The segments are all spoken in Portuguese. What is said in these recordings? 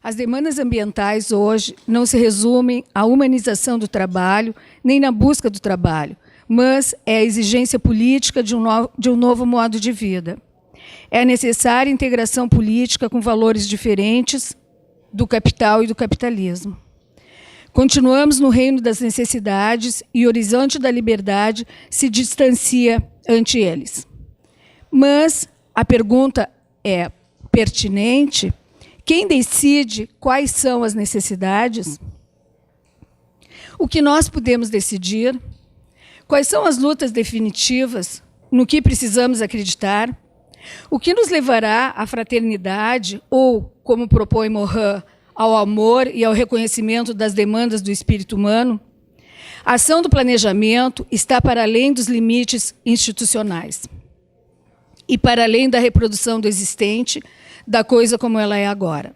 As demandas ambientais hoje não se resumem à humanização do trabalho, nem na busca do trabalho, mas é a exigência política de um novo modo de vida. É necessária integração política com valores diferentes do capital e do capitalismo. Continuamos no reino das necessidades e o horizonte da liberdade se distancia ante eles. Mas a pergunta é pertinente: quem decide quais são as necessidades? O que nós podemos decidir? Quais são as lutas definitivas? No que precisamos acreditar? O que nos levará à fraternidade ou, como propõe Morin, ao amor e ao reconhecimento das demandas do espírito humano? A ação do planejamento está para além dos limites institucionais e para além da reprodução do existente, da coisa como ela é agora.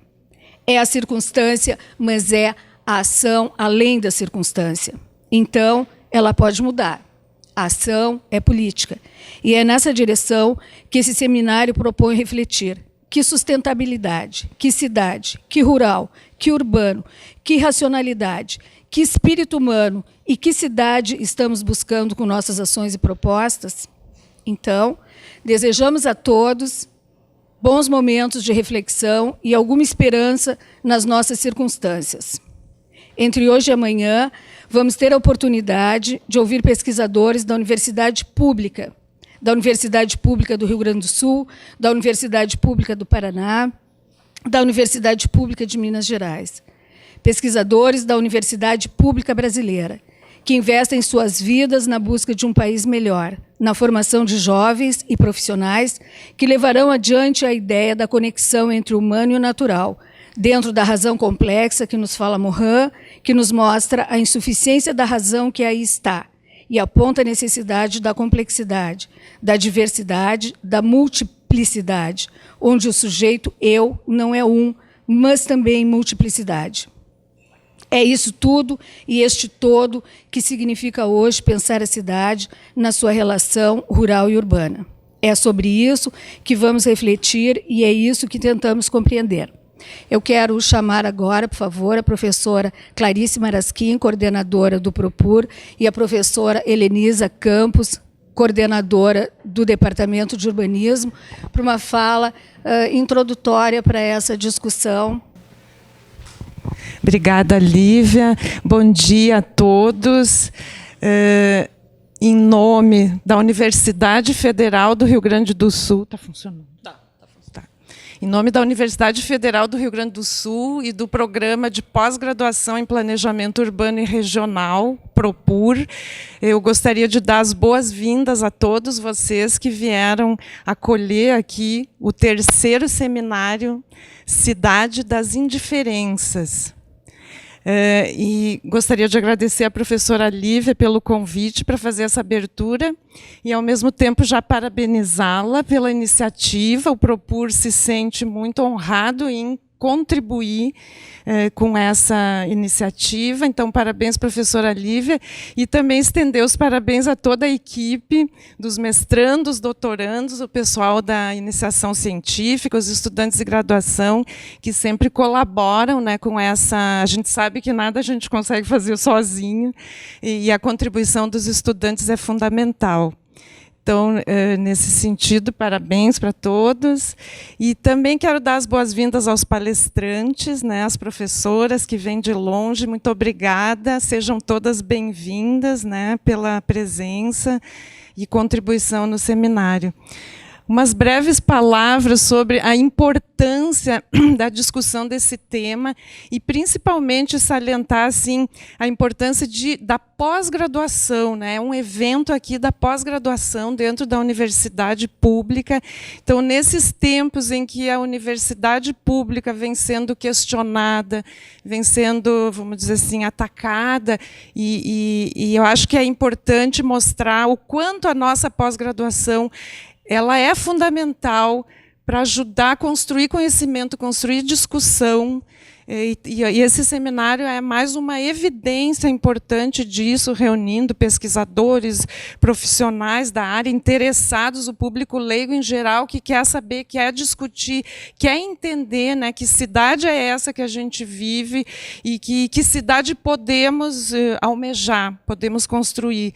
É a circunstância, mas é a ação além da circunstância. Então, ela pode mudar. A ação é política. E é nessa direção que esse seminário propõe refletir. Que sustentabilidade, que cidade, que rural, que urbano, que racionalidade, que espírito humano e que cidade estamos buscando com nossas ações e propostas? Então, desejamos a todos bons momentos de reflexão e alguma esperança nas nossas circunstâncias. Entre hoje e amanhã, vamos ter a oportunidade de ouvir pesquisadores da Universidade Pública do Rio Grande do Sul, da Universidade Pública do Paraná, da Universidade Pública de Minas Gerais. Pesquisadores da Universidade Pública Brasileira, que investem suas vidas na busca de um país melhor, na formação de jovens e profissionais que levarão adiante a ideia da conexão entre o humano e o natural, dentro da razão complexa que nos fala Morin, que nos mostra a insuficiência da razão que aí está, e aponta a necessidade da complexidade, da diversidade, da multiplicidade, onde o sujeito eu não é um, mas também multiplicidade. É isso tudo e este todo que significa hoje pensar a cidade na sua relação rural e urbana. É sobre isso que vamos refletir e é isso que tentamos compreender. Eu quero chamar agora, por favor, a professora Clarice Marasquim, coordenadora do Propur, e a professora Helenisa Campos, coordenadora do Departamento de Urbanismo, para uma fala introdutória para essa discussão. Obrigada, Lívia. Bom dia a todos. Em nome da Universidade Federal do Rio Grande do Sul... Está funcionando? Tá. Em nome da Universidade Federal do Rio Grande do Sul e do Programa de Pós-Graduação em Planejamento Urbano e Regional, Propur, eu gostaria de dar as boas-vindas a todos vocês que vieram acolher aqui o terceiro seminário Cidade das Indiferenças. E gostaria de agradecer à professora Lívia pelo convite para fazer essa abertura e, ao mesmo tempo, já parabenizá-la pela iniciativa. O Propur se sente muito honrado em contribuir com essa iniciativa. Então, parabéns, professora Lívia, e também estender os parabéns a toda a equipe dos mestrandos, doutorandos, o pessoal da iniciação científica, os estudantes de graduação, que sempre colaboram, né, com essa... A gente sabe que nada a gente consegue fazer sozinho, e a contribuição dos estudantes é fundamental. Então, nesse sentido, parabéns para todos. E também quero dar as boas-vindas aos palestrantes, né, às professoras que vêm de longe. Muito obrigada. Sejam todas bem-vindas, né, pela presença e contribuição no seminário. Umas breves palavras sobre a importância da discussão desse tema e, principalmente, salientar assim, a importância da pós-graduação, né? É um evento aqui da pós-graduação dentro da universidade pública. Então, nesses tempos em que a universidade pública vem sendo questionada, vem sendo, vamos dizer assim, atacada, e eu acho que é importante mostrar o quanto a nossa pós-graduação ela é fundamental para ajudar a construir conhecimento, construir discussão, E esse seminário é mais uma evidência importante disso, reunindo pesquisadores, profissionais da área, interessados, o público leigo em geral, que quer saber, quer discutir, quer entender, né, que cidade é essa que a gente vive e que cidade podemos almejar, podemos construir.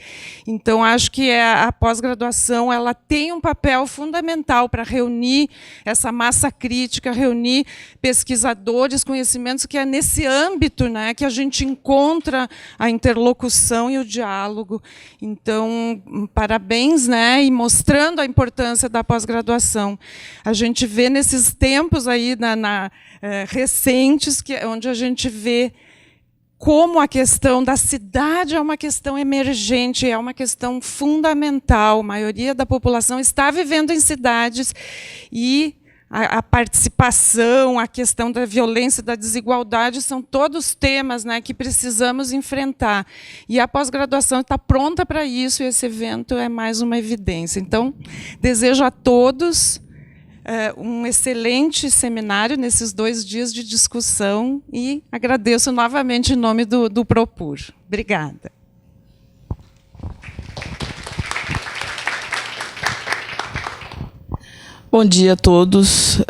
Então, acho que a pós-graduação ela tem um papel fundamental para reunir essa massa crítica, reunir pesquisadores, conhecimentos, que é nesse âmbito, né, que a gente encontra a interlocução e o diálogo. Então, parabéns, né, e mostrando a importância da pós-graduação. A gente vê nesses tempos aí recentes, onde a gente vê como a questão da cidade é uma questão emergente, é uma questão fundamental. A maioria da população está vivendo em cidades e a participação, a questão da violência, da desigualdade, são todos temas, né, que precisamos enfrentar. E a pós-graduação está pronta para isso, e esse evento é mais uma evidência. Então, desejo a todos um excelente seminário nesses 2 dias de discussão e agradeço novamente em nome do Propur. Obrigada. Bom dia a todos.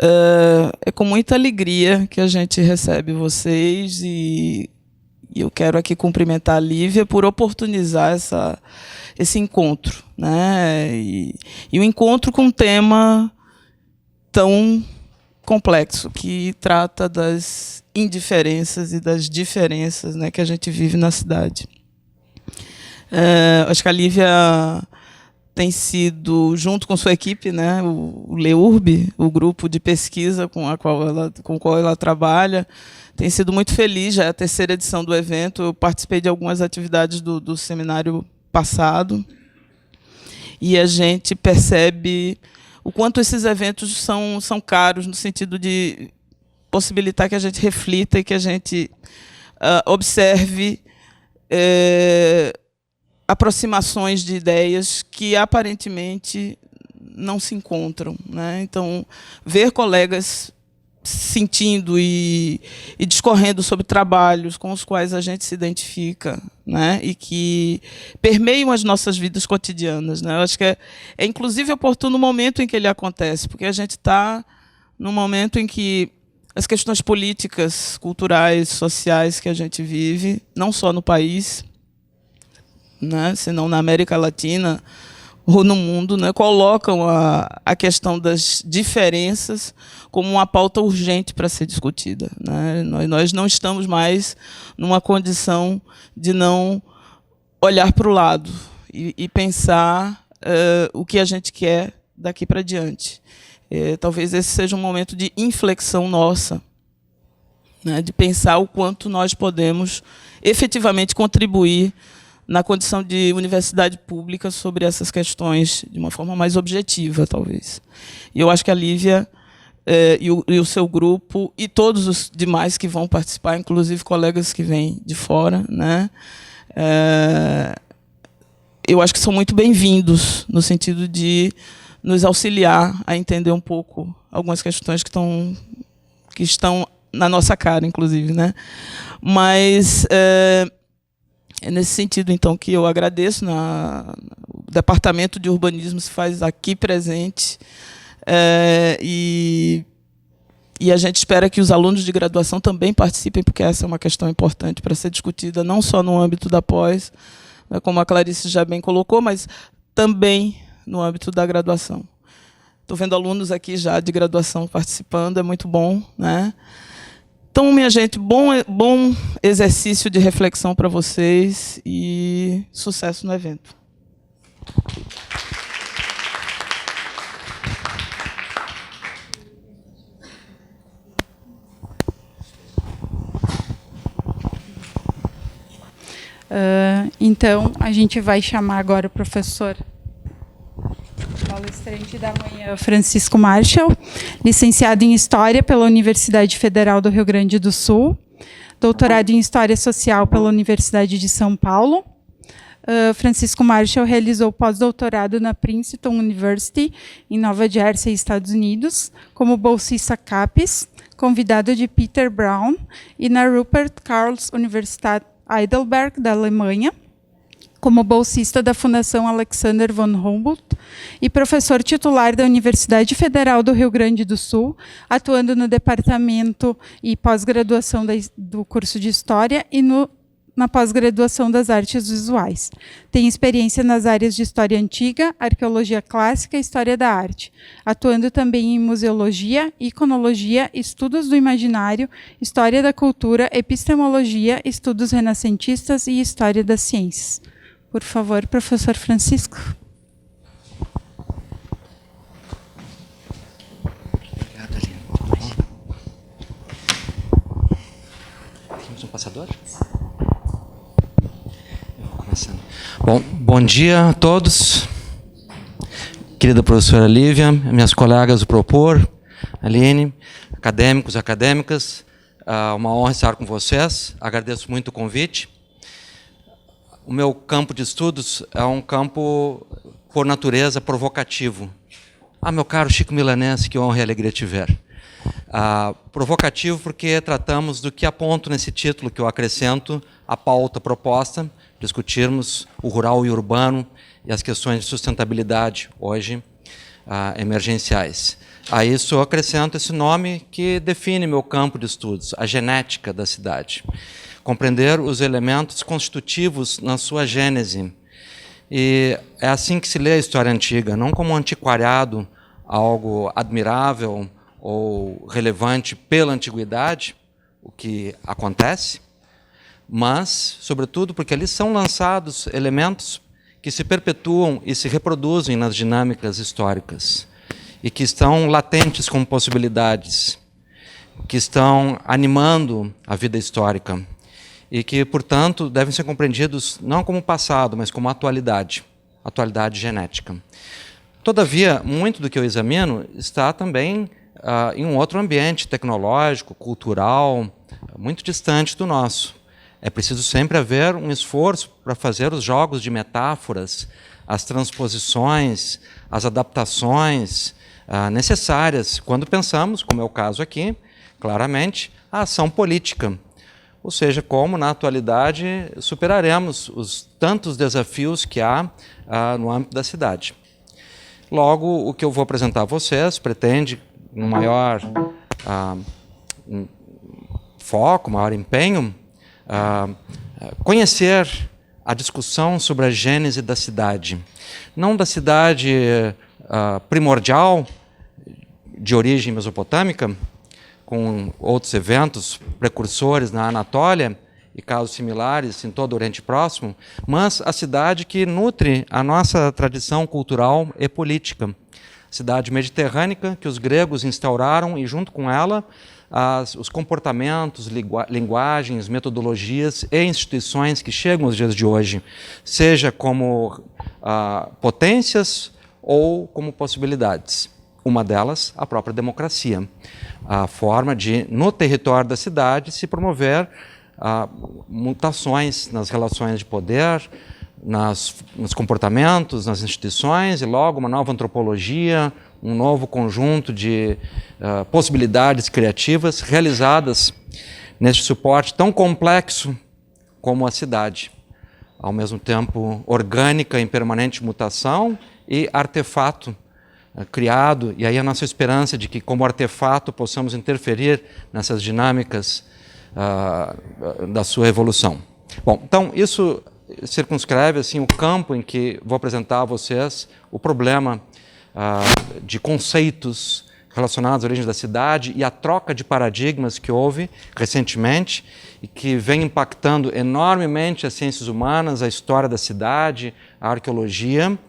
É com muita alegria que a gente recebe vocês e eu quero aqui cumprimentar a Lívia por oportunizar esse encontro, né? E o encontro com um tema tão complexo, que trata das indiferenças e das diferenças, né, que a gente vive na cidade. Acho que a Lívia tem sido, junto com sua equipe, né, o LEURB, o grupo de pesquisa com o qual ela trabalha, tem sido muito feliz. Já é a 3ª edição do evento. Eu participei de algumas atividades do seminário passado, e a gente percebe o quanto esses eventos são caros, no sentido de possibilitar que a gente reflita e que a gente observe aproximações de ideias que aparentemente não se encontram, né? Então, ver colegas sentindo e discorrendo sobre trabalhos com os quais a gente se identifica, né? E que permeiam as nossas vidas cotidianas, né? Eu acho que é inclusive oportuno o momento em que ele acontece, porque a gente está num momento em que as questões políticas, culturais, sociais que a gente vive, não só no país, né, senão na América Latina ou no mundo, né, colocam a questão das diferenças como uma pauta urgente para ser discutida, né? Nós não estamos mais numa condição de não olhar para o lado e pensar o que a gente quer daqui para diante. Talvez esse seja um momento de inflexão nossa, né, de pensar o quanto nós podemos efetivamente contribuir na condição de universidade pública sobre essas questões de uma forma mais objetiva, talvez. E eu acho que a Lívia e o seu grupo e todos os demais que vão participar, inclusive colegas que vêm de fora, né, eu acho que são muito bem-vindos, no sentido de nos auxiliar a entender um pouco algumas questões que estão na nossa cara, inclusive, né? Mas é nesse sentido, então, que eu agradeço. O Departamento de Urbanismo se faz aqui presente, e a gente espera que os alunos de graduação também participem, porque essa é uma questão importante para ser discutida, não só no âmbito da pós, né, como a Clarice já bem colocou, mas também no âmbito da graduação. Estou vendo alunos aqui já de graduação participando, é muito bom, né? Então, minha gente, bom exercício de reflexão para vocês e sucesso no evento. Então, a gente vai chamar agora o professor palestrante da manhã, Francisco Marshall, licenciado em História pela Universidade Federal do Rio Grande do Sul, doutorado em História Social pela Universidade de São Paulo. Francisco Marshall realizou pós-doutorado na Princeton University, em Nova Jersey, Estados Unidos, como bolsista CAPES, convidado de Peter Brown, e na Rupert Karls Universität Heidelberg, da Alemanha, como bolsista da Fundação Alexander von Humboldt e professor titular da Universidade Federal do Rio Grande do Sul, atuando no departamento e pós-graduação do curso de História e na pós-graduação das artes visuais. Tem experiência nas áreas de História Antiga, Arqueologia Clássica e História da Arte, atuando também em Museologia, Iconologia, Estudos do Imaginário, História da Cultura, Epistemologia, Estudos Renascentistas e História das Ciências. Por favor, professor Francisco. Obrigado, Aline. Temos um passador? Eu vou começando. Bom dia a todos. Querida professora Lívia, minhas colegas do Propor, Aline, acadêmicos e acadêmicas, uma honra estar com vocês. Agradeço muito o convite. O meu campo de estudos é um campo, por natureza, provocativo. Meu caro Chico Milanense, que honra e alegria te ver. Provocativo porque tratamos do que aponto nesse título, que eu acrescento à pauta proposta, discutirmos o rural e o urbano e as questões de sustentabilidade, hoje, emergenciais. A isso eu acrescento esse nome que define meu campo de estudos, a genética da cidade. Compreender os elementos constitutivos na sua gênese. E é assim que se lê a história antiga, não como um antiquariado, algo admirável ou relevante pela antiguidade, o que acontece, mas, sobretudo, porque ali são lançados elementos que se perpetuam e se reproduzem nas dinâmicas históricas e que estão latentes como possibilidades, que estão animando a vida histórica, e que, portanto, devem ser compreendidos não como passado, mas como atualidade genética. Todavia, muito do que eu examino está também em um outro ambiente tecnológico, cultural, muito distante do nosso. É preciso sempre haver um esforço para fazer os jogos de metáforas, as transposições, as adaptações necessárias, quando pensamos, como é o caso aqui, claramente, a ação política. Ou seja, como na atualidade superaremos os tantos desafios que há no âmbito da cidade. Logo, o que eu vou apresentar a vocês pretende um maior foco, maior empenho, conhecer a discussão sobre a gênese da cidade. Não da cidade primordial, de origem mesopotâmica, com outros eventos precursores na Anatólia e casos similares em todo o Oriente Próximo, mas a cidade que nutre a nossa tradição cultural e política. Cidade mediterrânea que os gregos instauraram e, junto com ela, os comportamentos, linguagens, metodologias e instituições que chegam aos dias de hoje, seja como potências ou como possibilidades. Uma delas, a própria democracia. A forma de, no território da cidade, se promover mutações nas relações de poder, nos comportamentos, nas instituições, e logo uma nova antropologia, um novo conjunto de possibilidades criativas realizadas neste suporte tão complexo como a cidade, ao mesmo tempo orgânica em permanente mutação e artefato criado, e aí a nossa esperança de que, como artefato, possamos interferir nessas dinâmicas da sua evolução. Bom, então, isso circunscreve assim, o campo em que vou apresentar a vocês o problema de conceitos relacionados à origem da cidade e a troca de paradigmas que houve recentemente e que vem impactando enormemente as ciências humanas, a história da cidade, a arqueologia,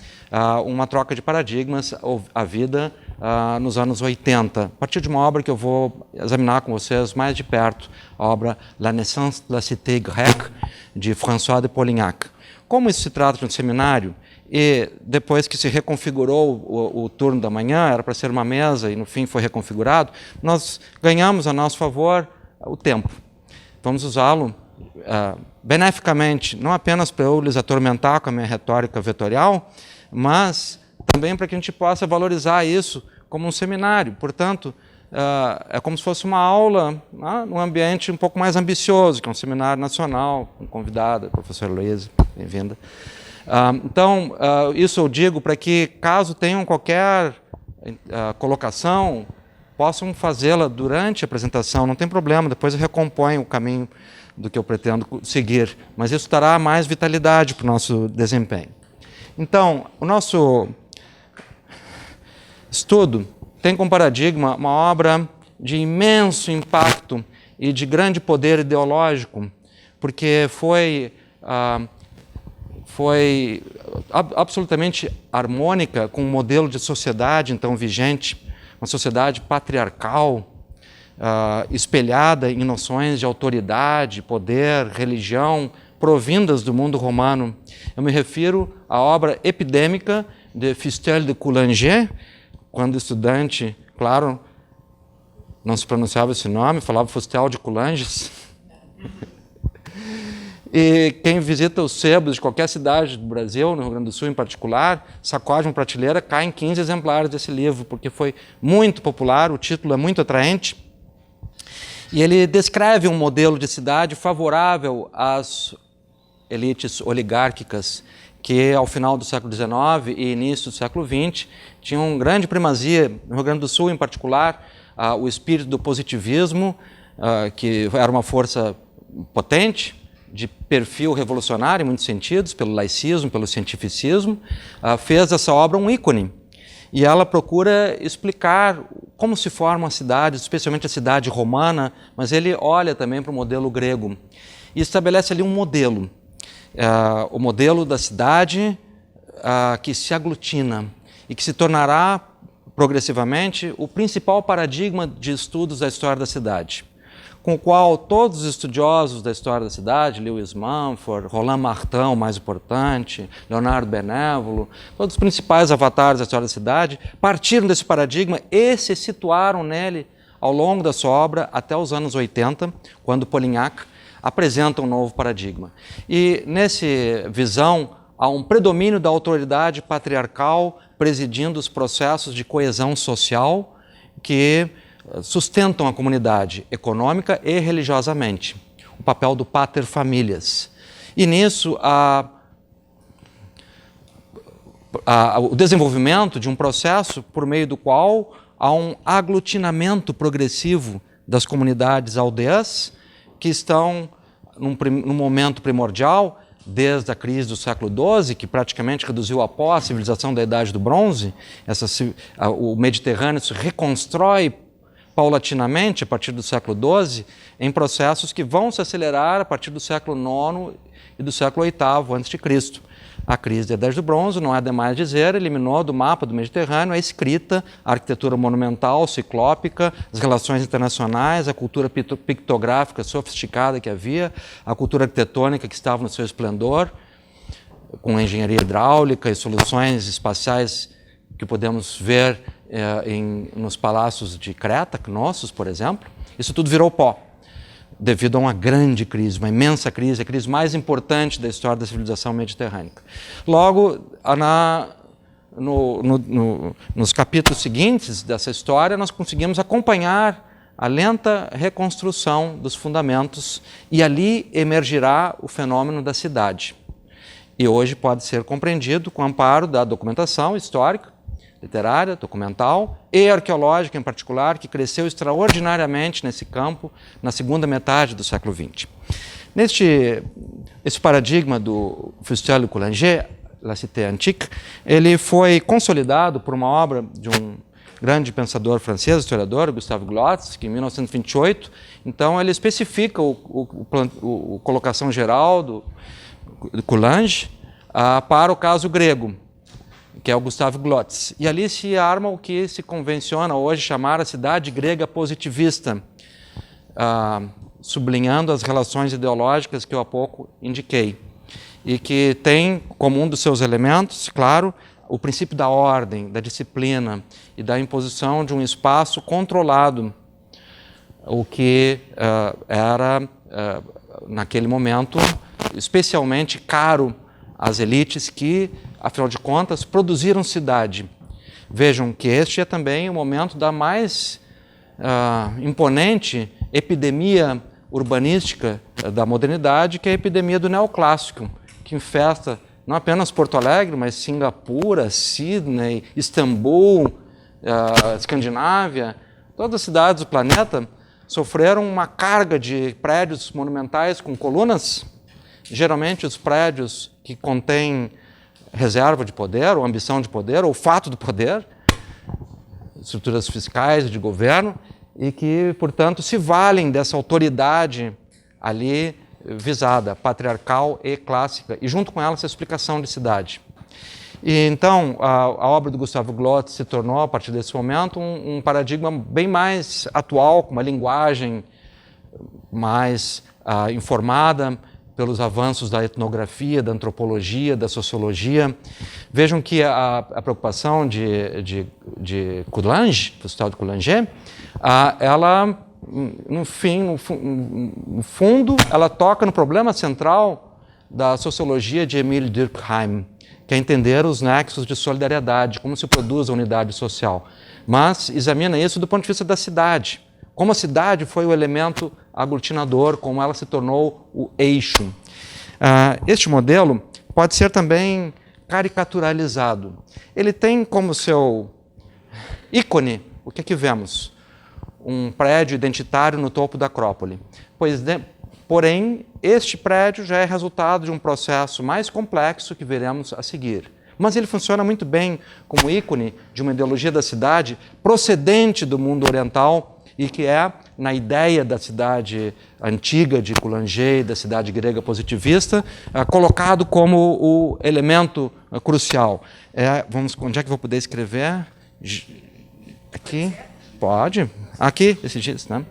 uma troca de paradigmas, a vida nos anos 80, a partir de uma obra que eu vou examinar com vocês mais de perto, a obra La naissance de la cité grecque, de François de Polignac. Como isso se trata de um seminário, e depois que se reconfigurou o turno da manhã, era para ser uma mesa e no fim foi reconfigurado, nós ganhamos a nosso favor o tempo. Vamos usá-lo beneficamente, não apenas para eu lhes atormentar com a minha retórica vetorial, mas também para que a gente possa valorizar isso como um seminário. Portanto, é como se fosse uma aula num ambiente um pouco mais ambicioso, que é um seminário nacional, com convidada, a professora Luísa, bem-vinda. Então, isso eu digo para que, caso tenham qualquer colocação, possam fazê-la durante a apresentação, não tem problema, depois eu recomponho o caminho do que eu pretendo seguir, mas isso dará mais vitalidade para o nosso desempenho. Então, o nosso estudo tem como paradigma uma obra de imenso impacto e de grande poder ideológico, porque foi absolutamente harmônica com o modelo de sociedade então vigente, uma sociedade patriarcal, espelhada em noções de autoridade, poder, religião, provindas do mundo romano. Eu me refiro à obra epidêmica de Fustel de Coulanges, quando estudante, claro, não se pronunciava esse nome, falava Fustel de Coulanges. E quem visita os sebos de qualquer cidade do Brasil, no Rio Grande do Sul em particular, sacode uma prateleira, caem 15 exemplares desse livro, porque foi muito popular, o título é muito atraente. E ele descreve um modelo de cidade favorável às elites oligárquicas, que ao final do século XIX e início do século XX tinham grande primazia, no Rio Grande do Sul em particular, o espírito do positivismo, que era uma força potente, de perfil revolucionário em muitos sentidos, pelo laicismo, pelo cientificismo, fez dessa obra um ícone. E ela procura explicar como se forma a cidade, especialmente a cidade romana, mas ele olha também para o modelo grego e estabelece ali um modelo. O modelo da cidade que se aglutina e que se tornará progressivamente o principal paradigma de estudos da história da cidade, com o qual todos os estudiosos da história da cidade, Lewis Mumford, Roland Martin, o mais importante, Leonardo Benévolo, todos os principais avatares da história da cidade, partiram desse paradigma e se situaram nele ao longo da sua obra até os anos 80, quando Polignac apresenta um novo paradigma. E nessa visão há um predomínio da autoridade patriarcal presidindo os processos de coesão social que sustentam a comunidade econômica e religiosamente, o papel do pater familias. E nisso o desenvolvimento de um processo por meio do qual há um aglutinamento progressivo das comunidades aldeias que estão num momento primordial, desde a crise do século XII, que praticamente reduziu a pó a civilização da Idade do Bronze. O Mediterrâneo se reconstrói paulatinamente, a partir do século XII, em processos que vão se acelerar a partir do século IX e do século VIII a.C. A crise da Idade do Bronze, não é demais dizer, eliminou do mapa do Mediterrâneo a escrita, a arquitetura monumental, ciclópica, as relações internacionais, a cultura pictográfica sofisticada que havia, a cultura arquitetônica que estava no seu esplendor, com engenharia hidráulica e soluções espaciais que podemos ver nos palácios de Creta, Knossos, por exemplo. Isso tudo virou pó, devido a uma grande crise, uma imensa crise, a crise mais importante da história da civilização mediterrânea. Logo, nos capítulos seguintes dessa história, nós conseguimos acompanhar a lenta reconstrução dos fundamentos e ali emergirá o fenômeno da cidade. E hoje pode ser compreendido com o amparo da documentação histórica, literária, documental e arqueológica em particular, que cresceu extraordinariamente nesse campo na segunda metade do século XX. Esse paradigma do Fustel de Coulanges, La Cité Antique, ele foi consolidado por uma obra de um grande pensador francês, historiador, Gustave Glotz, que em 1928, então ele especifica a colocação geral do Coulanges para o caso grego, que é o Gustave Glotz. E ali se arma o que se convenciona hoje chamar a cidade grega positivista, sublinhando as relações ideológicas que eu há pouco indiquei. E que tem como um dos seus elementos, claro, o princípio da ordem, da disciplina e da imposição de um espaço controlado, o que era, naquele momento, especialmente caro às elites que, afinal de contas, produziram cidade. Vejam que este é também o momento da mais imponente epidemia urbanística da modernidade, que é a epidemia do neoclássico, que infesta não apenas Porto Alegre, mas Singapura, Sydney, Istambul, Escandinávia, todas as cidades do planeta sofreram uma carga de prédios monumentais com colunas, geralmente os prédios que contêm reserva de poder, ou ambição de poder, ou fato do poder, estruturas fiscais de governo, e que, portanto, se valem dessa autoridade ali visada, patriarcal e clássica, e junto com ela essa explicação de cidade. E então a obra do Gustavo Glotz se tornou, a partir desse momento, um paradigma bem mais atual, com uma linguagem mais informada pelos avanços da etnografia, da antropologia, da sociologia. Vejam que a preocupação de Coulanges, Gustave de Coulanges, ela, no fundo, ela toca no problema central da sociologia de Émile Durkheim, que é entender os nexos de solidariedade, como se produz a unidade social. Mas examina isso do ponto de vista da cidade, como a cidade foi o elemento aglutinador, como ela se tornou o eixo. Este modelo pode ser também caricaturalizado. Ele tem como seu ícone, o que vemos? Um prédio identitário no topo da Acrópole. Porém, este prédio já é resultado de um processo mais complexo que veremos a seguir. Mas ele funciona muito bem como ícone de uma ideologia da cidade procedente do mundo oriental e que é, na ideia da cidade antiga de Coulanges, da cidade grega positivista, colocado como o elemento crucial. Onde é que eu vou poder escrever? Aqui? Pode. Aqui, esse jeito, né?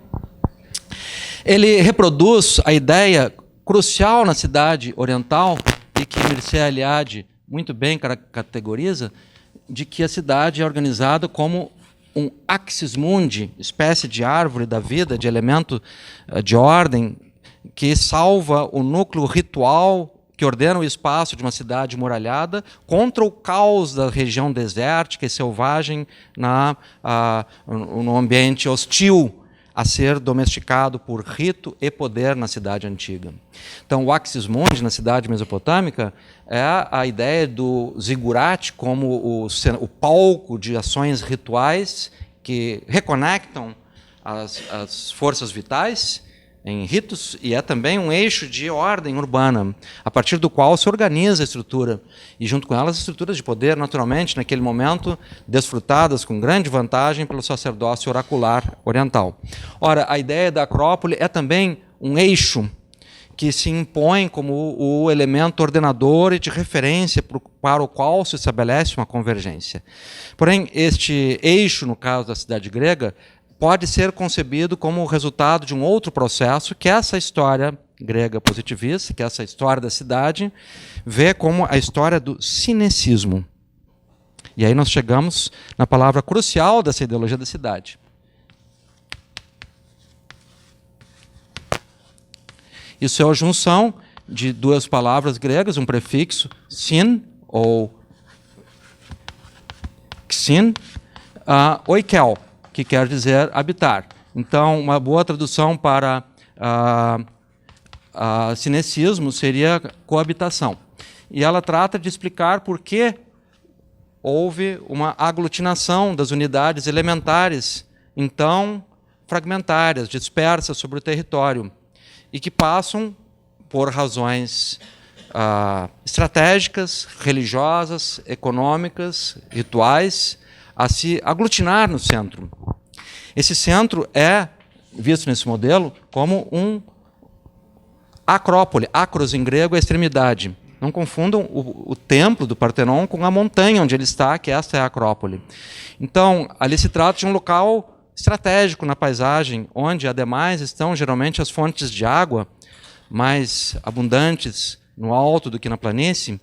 Ele reproduz a ideia crucial na cidade oriental, e que Mircea Eliade muito bem categoriza, de que a cidade é organizada como um axis mundi, espécie de árvore da vida, de elemento de ordem, que salva o núcleo ritual que ordena o espaço de uma cidade muralhada contra o caos da região desértica e selvagem no ambiente hostil a ser domesticado por rito e poder na cidade antiga. Então, o axis mundi na cidade mesopotâmica é a ideia do zigurate como o palco de ações rituais que reconectam as forças vitais em ritos, e é também um eixo de ordem urbana, a partir do qual se organiza a estrutura, e junto com ela as estruturas de poder, naturalmente, naquele momento, desfrutadas com grande vantagem pelo sacerdócio oracular oriental. Ora, a ideia da Acrópole é também um eixo que se impõe como o elemento ordenador e de referência para o qual se estabelece uma convergência. Porém, este eixo, no caso da cidade grega, pode ser concebido como o resultado de um outro processo que essa história grega positivista, que essa história da cidade, vê como a história do cinecismo. E aí nós chegamos na palavra crucial dessa ideologia da cidade. Isso é a junção de duas palavras gregas, um prefixo, sin, ou xin, oikel, que quer dizer habitar. Então, uma boa tradução para cinecismo seria coabitação. E ela trata de explicar por que houve uma aglutinação das unidades elementares, então fragmentárias, dispersas sobre o território, e que passam, por razões estratégicas, religiosas, econômicas, rituais, a se aglutinar no centro. Esse centro é visto nesse modelo como um acrópole. Acros em grego é extremidade. Não confundam o templo do Partenon com a montanha onde ele está, que esta é a Acrópole. Então, ali se trata de um local estratégico na paisagem, onde, ademais, estão geralmente as fontes de água mais abundantes no alto do que na planície,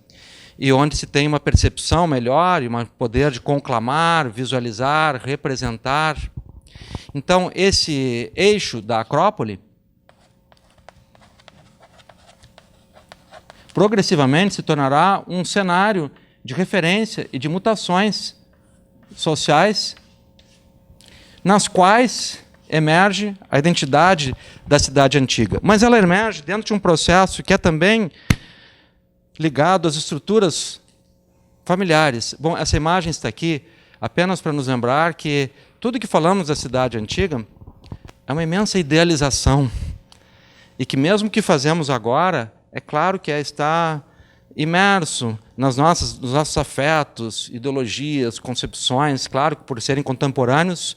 e onde se tem uma percepção melhor e um poder de conclamar, visualizar, representar. Então, esse eixo da Acrópole progressivamente se tornará um cenário de referência e de mutações sociais, nas quais emerge a identidade da cidade antiga. Mas ela emerge dentro de um processo que é também ligado às estruturas familiares. Bom, essa imagem está aqui apenas para nos lembrar que tudo que falamos da cidade antiga é uma imensa idealização. E que mesmo que fazemos agora, é claro que está imerso nos nossos afetos, ideologias, concepções. Claro que por serem contemporâneos,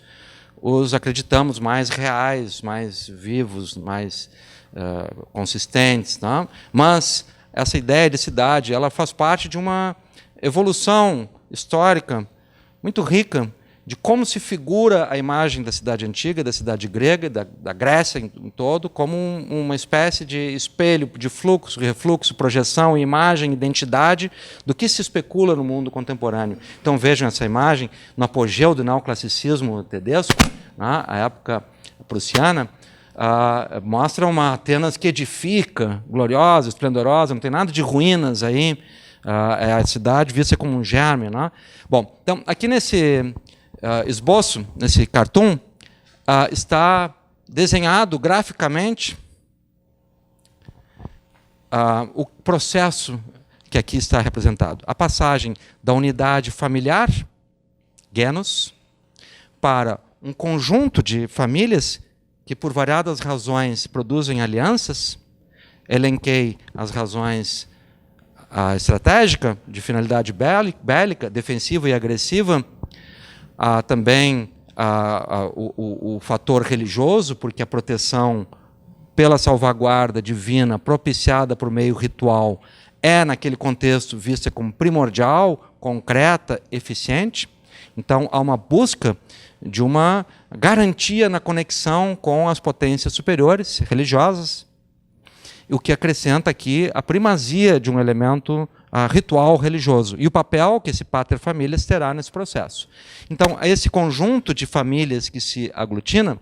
os acreditamos mais reais, mais vivos, mais consistentes. Tá? Mas essa ideia de cidade, ela faz parte de uma evolução histórica muito rica de como se figura a imagem da cidade antiga, da cidade grega, da Grécia em todo, como uma espécie de espelho, de fluxo, refluxo, projeção, imagem, identidade do que se especula no mundo contemporâneo. Então vejam essa imagem no apogeu do neoclassicismo tedesco, né, a época prussiana, mostra uma Atenas que edifica, gloriosa, esplendorosa, não tem nada de ruínas aí, é a cidade vista como um germe. Né? Bom, então aqui nesse esboço, nesse cartoon, está desenhado graficamente o processo que aqui está representado. A passagem da unidade familiar, genus, para um conjunto de famílias que, por variadas razões, produzem alianças. Elenquei as razões estratégicas, de finalidade bélica, defensiva e agressiva. Também o fator religioso, porque a proteção pela salvaguarda divina propiciada por meio ritual é, naquele contexto, vista como primordial, concreta, eficiente. Então, há uma busca de uma garantia na conexão com as potências superiores, religiosas, o que acrescenta aqui a primazia de um elemento ritual religioso e o papel que esse pater familias terá nesse processo. Então, esse conjunto de famílias que se aglutina,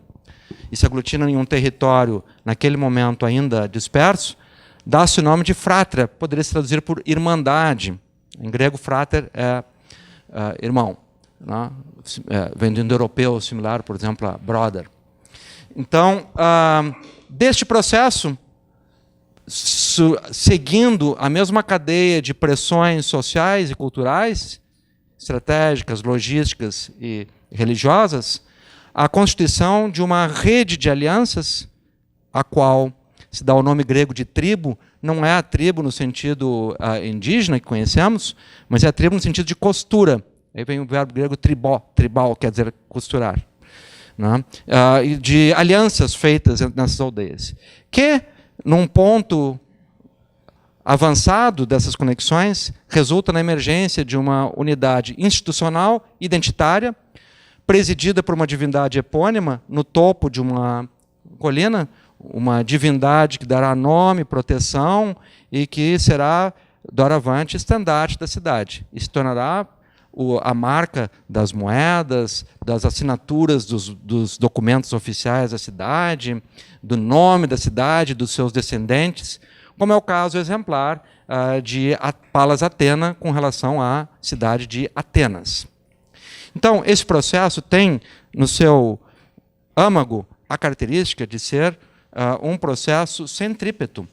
e se aglutina em um território, naquele momento ainda disperso, dá-se o nome de fratria, poderia se traduzir por irmandade. Em grego, frater é irmão. Né? Vem do indo-europeu, similar, por exemplo, a brother. Então, deste processo, seguindo a mesma cadeia de pressões sociais e culturais, estratégicas, logísticas e religiosas, a constituição de uma rede de alianças, a qual se dá o nome grego de tribo, não é a tribo no sentido indígena que conhecemos, mas é a tribo no sentido de costura. Aí vem o verbo grego tribal, quer dizer costurar. Né? De alianças feitas nessas aldeias. Que, num ponto avançado dessas conexões, resulta na emergência de uma unidade institucional, identitária, presidida por uma divindade epônima, no topo de uma colina, uma divindade que dará nome, proteção e que será, doravante, estandarte da cidade. E se tornará a marca das moedas, das assinaturas dos documentos oficiais da cidade, do nome da cidade, dos seus descendentes, como é o caso exemplar de Palas Atena com relação à cidade de Atenas. Então, esse processo tem no seu âmago a característica de ser um processo centrípeto.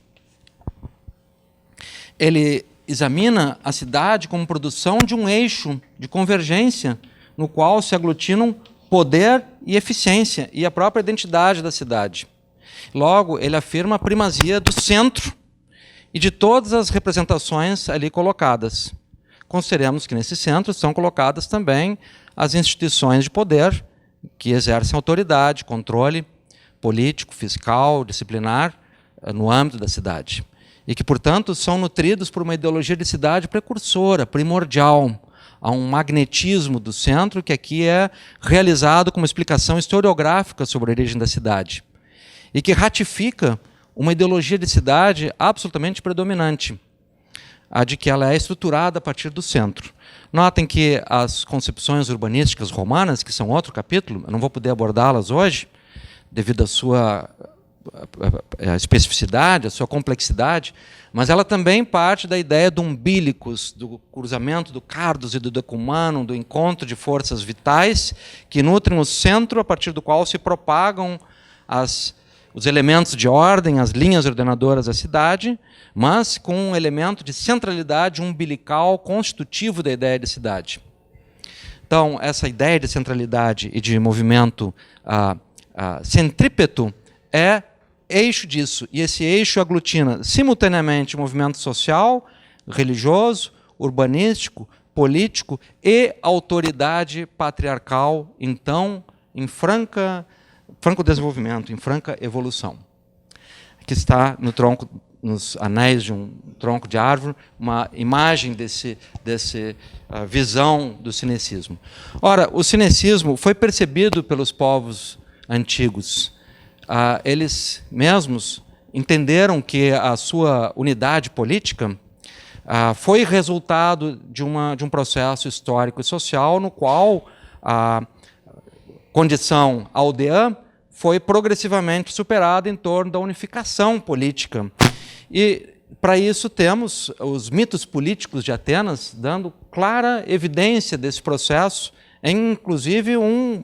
Ele examina a cidade como produção de um eixo de convergência no qual se aglutinam poder e eficiência e a própria identidade da cidade. Logo, ele afirma a primazia do centro e de todas as representações ali colocadas. Consideremos que nesse centro são colocadas também as instituições de poder que exercem autoridade, controle político, fiscal, disciplinar no âmbito da cidade. E que, portanto, são nutridos por uma ideologia de cidade precursora, primordial. Há um magnetismo do centro que aqui é realizado como explicação historiográfica sobre a origem da cidade. E que ratifica uma ideologia de cidade absolutamente predominante, a de que ela é estruturada a partir do centro. Notem que as concepções urbanísticas romanas, que são outro capítulo, eu não vou poder abordá-las hoje, devido à sua a especificidade, a sua complexidade, mas ela também parte da ideia do umbilicus, do cruzamento do cardos e do decumanum, do encontro de forças vitais que nutrem o centro a partir do qual se propagam os elementos de ordem, as linhas ordenadoras da cidade, mas com um elemento de centralidade umbilical constitutivo da ideia de cidade. Então, essa ideia de centralidade e de movimento centrípeto é eixo disso, e esse eixo aglutina simultaneamente o movimento social, religioso, urbanístico, político e autoridade patriarcal, então, em franco desenvolvimento, em franca evolução. Aqui está no tronco, nos anéis de um tronco de árvore, uma imagem desse visão do cinecismo. Ora, o cinecismo foi percebido pelos povos antigos. Eles mesmos entenderam que a sua unidade política foi resultado de um processo histórico e social no qual a condição aldeã foi progressivamente superada em torno da unificação política. E, para isso, temos os mitos políticos de Atenas dando clara evidência desse processo, inclusive um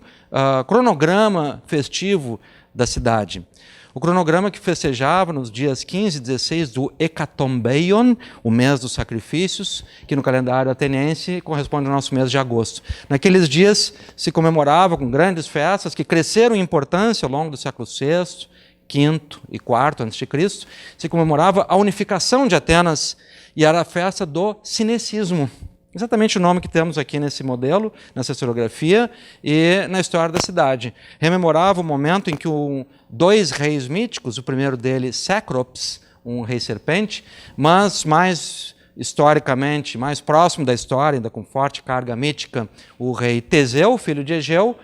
cronograma festivo da cidade. O cronograma que festejava nos dias 15 e 16 do Hekatombeion, o mês dos sacrifícios, que no calendário ateniense corresponde ao nosso mês de agosto. Naqueles dias se comemorava com grandes festas que cresceram em importância ao longo do século VI, V e IV a.C., se comemorava a unificação de Atenas e era a festa do cinecismo. Exatamente o nome que temos aqui nesse modelo, nessa historiografia e na história da cidade. Rememorava o momento em que dois reis míticos, o primeiro deles, Cécrops, um rei serpente, mas mais historicamente, mais próximo da história, ainda com forte carga mítica, o rei Teseu, filho de Egeu,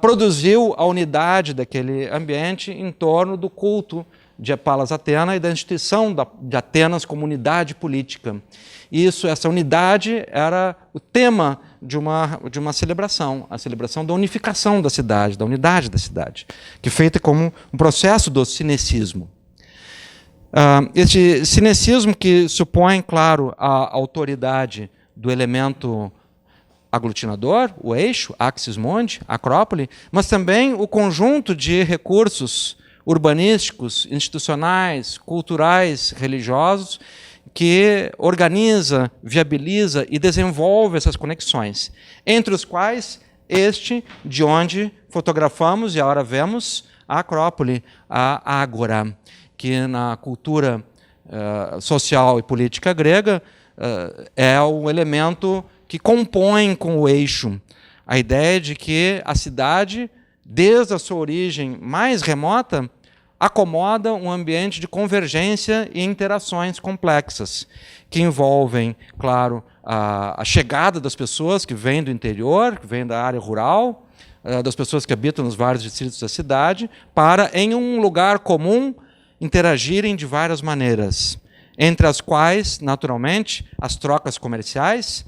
produziu a unidade daquele ambiente em torno do culto de Palas Atena e da instituição de Atenas como unidade política. Essa unidade era o tema de uma celebração, a celebração da unificação da cidade, da unidade da cidade, que é feita como um processo do cinecismo. Este cinecismo que supõe, claro, a autoridade do elemento aglutinador, o eixo, axis mundi, acrópole, mas também o conjunto de recursos urbanísticos, institucionais, culturais, religiosos, que organiza, viabiliza e desenvolve essas conexões, entre os quais este de onde fotografamos e agora vemos a Acrópole, a Ágora, que na cultura social e política grega é o elemento que compõe com o eixo a ideia de que a cidade, desde a sua origem mais remota, acomoda um ambiente de convergência e interações complexas, que envolvem, claro, a chegada das pessoas que vêm do interior, que vêm da área rural, das pessoas que habitam nos vários distritos da cidade, para, em um lugar comum, interagirem de várias maneiras, entre as quais, naturalmente, as trocas comerciais.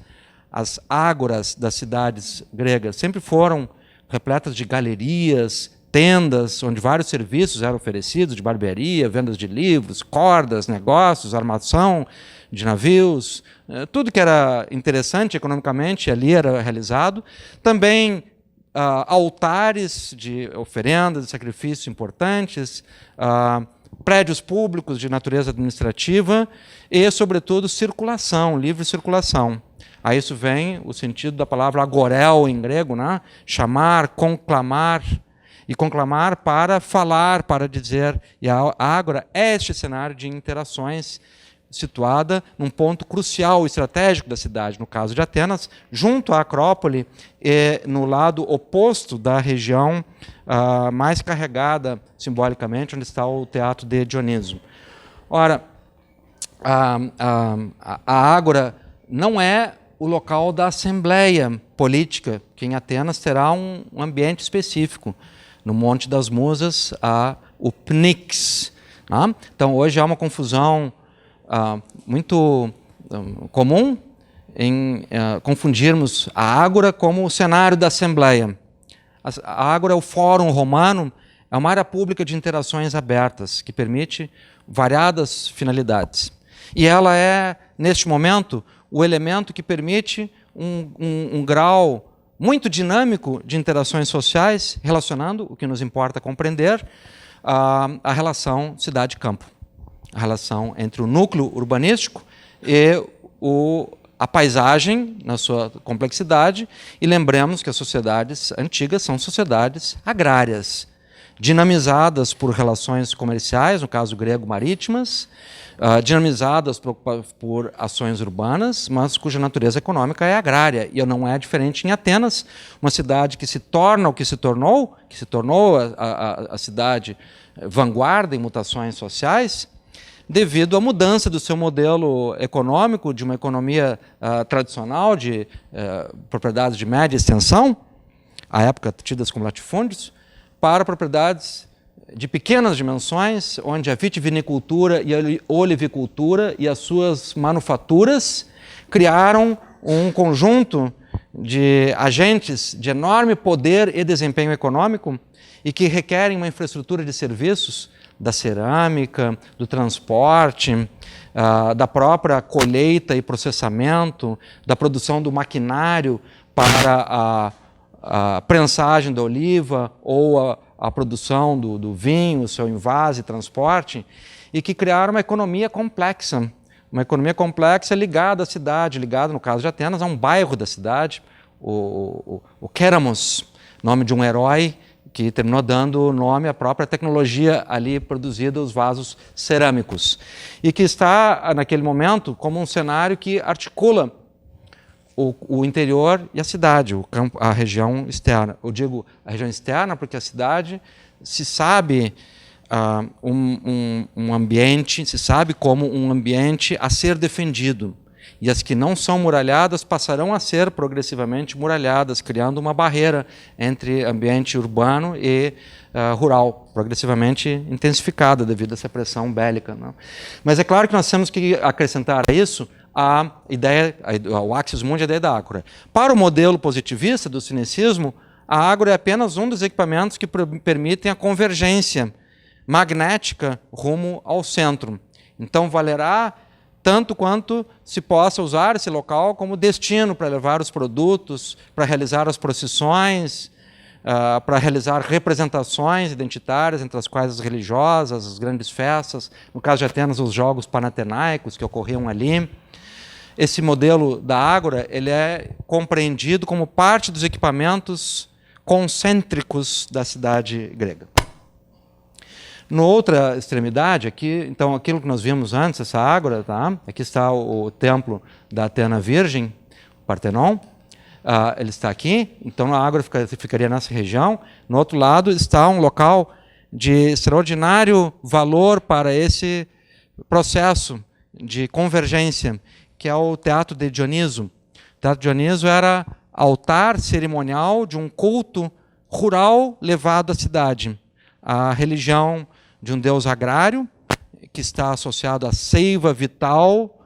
As ágoras das cidades gregas sempre foram repletas de galerias, tendas, onde vários serviços eram oferecidos, de barbearia, vendas de livros, cordas, negócios, armação de navios, tudo que era interessante economicamente ali era realizado. Também altares de oferendas, de sacrifícios importantes, prédios públicos de natureza administrativa e, sobretudo, circulação, livre circulação. A isso vem o sentido da palavra agorel em grego, né? Chamar, conclamar, e conclamar para falar, para dizer. E a ágora é este cenário de interações situada num ponto crucial, estratégico da cidade, no caso de Atenas, junto à Acrópole, no lado oposto da região mais carregada simbolicamente, onde está o Teatro de Dionísio. Ora, a Ágora não é o local da assembleia política, que em Atenas terá um ambiente específico. No Monte das Musas, há o Pnyx. Né? Então, hoje há uma confusão muito comum em confundirmos a Ágora como o cenário da Assembleia. A Ágora é o Fórum Romano é uma área pública de interações abertas, que permite variadas finalidades. E ela é, neste momento, o elemento que permite um grau muito dinâmico de interações sociais, relacionando, o que nos importa compreender, a relação cidade-campo. A relação entre o núcleo urbanístico e a paisagem, na sua complexidade, e lembremos que as sociedades antigas são sociedades agrárias, dinamizadas por relações comerciais, no caso grego, marítimas, dinamizadas por ações urbanas, mas cuja natureza econômica é agrária, e não é diferente em Atenas, uma cidade que se torna o que se tornou a cidade vanguarda em mutações sociais, devido à mudança do seu modelo econômico, de uma economia tradicional de propriedades de média extensão, à época tidas como latifúndios, para propriedades de pequenas dimensões, onde a vitivinicultura e a olivicultura e as suas manufaturas criaram um conjunto de agentes de enorme poder e desempenho econômico e que requerem uma infraestrutura de serviços da cerâmica, do transporte, da própria colheita e processamento, da produção do maquinário para a prensagem da oliva ou a produção do vinho, seu envase e transporte, e que criaram uma economia complexa ligada à cidade, ligada, no caso de Atenas, a um bairro da cidade, o Kéramos, nome de um herói que terminou dando nome à própria tecnologia ali produzida, os vasos cerâmicos, e que está, naquele momento, como um cenário que articula o interior e a cidade, a região externa. Eu digo a região externa porque a cidade se sabe um ambiente, se sabe como um ambiente a ser defendido. E as que não são muralhadas passarão a ser progressivamente muralhadas, criando uma barreira entre ambiente urbano e rural, progressivamente intensificada devido a essa pressão bélica, não? Mas é claro que nós temos que acrescentar a isso a ideia, o axis mundi, a ideia da ágora. Para o modelo positivista do cinecismo, a ágora é apenas um dos equipamentos que permitem a convergência magnética rumo ao centro. Então, valerá tanto quanto se possa usar esse local como destino para levar os produtos, para realizar as procissões, para realizar representações identitárias, entre as quais as religiosas, as grandes festas, no caso de Atenas, os jogos panatenaicos que ocorriam ali. Esse modelo da ágora ele é compreendido como parte dos equipamentos concêntricos da cidade grega. Na outra extremidade, aqui, então, aquilo que nós vimos antes, essa ágora, tá? Aqui está o templo da Atena Virgem, o Partenon. Ele está aqui, então a ágora ficaria nessa região. No outro lado está um local de extraordinário valor para esse processo de convergência, que é o Teatro de Dioniso. O Teatro de Dioniso era altar cerimonial de um culto rural levado à cidade. A religião de um deus agrário, que está associado à seiva vital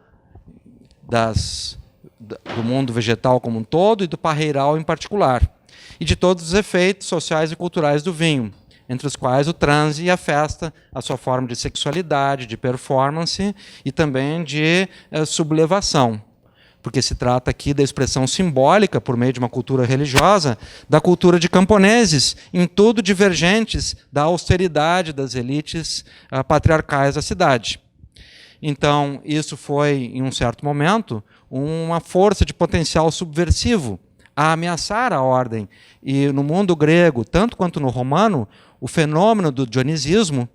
do mundo vegetal como um todo e do parreiral em particular, e de todos os efeitos sociais e culturais do vinho, entre os quais o transe e a festa, a sua forma de sexualidade, de performance e também de sublevação, porque se trata aqui da expressão simbólica, por meio de uma cultura religiosa, da cultura de camponeses, em tudo divergentes da austeridade das elites patriarcais da cidade. Então, isso foi, em um certo momento, uma força de potencial subversivo a ameaçar a ordem. E no mundo grego, tanto quanto no romano, o fenômeno do dionisismo,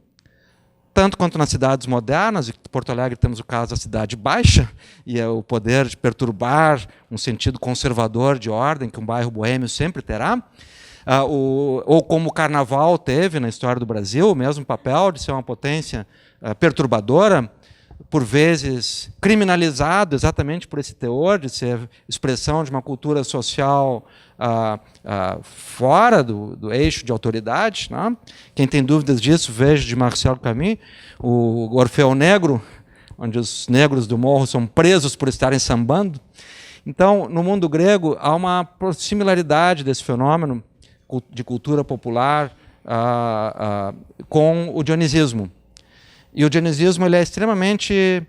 tanto quanto nas cidades modernas, e em Porto Alegre temos o caso da Cidade Baixa, e é o poder de perturbar um sentido conservador de ordem que um bairro boêmio sempre terá, ou como o Carnaval teve na história do Brasil, o mesmo papel de ser uma potência perturbadora, por vezes criminalizado exatamente por esse teor de ser expressão de uma cultura social fora do eixo de autoridade, né? Quem tem dúvidas disso, veja de Marcel Camus, o Orfeu Negro, onde os negros do morro são presos por estarem sambando. Então, no mundo grego, há uma similaridade desse fenômeno de cultura popular com o dionisismo. E o dionisismo ele é extremamente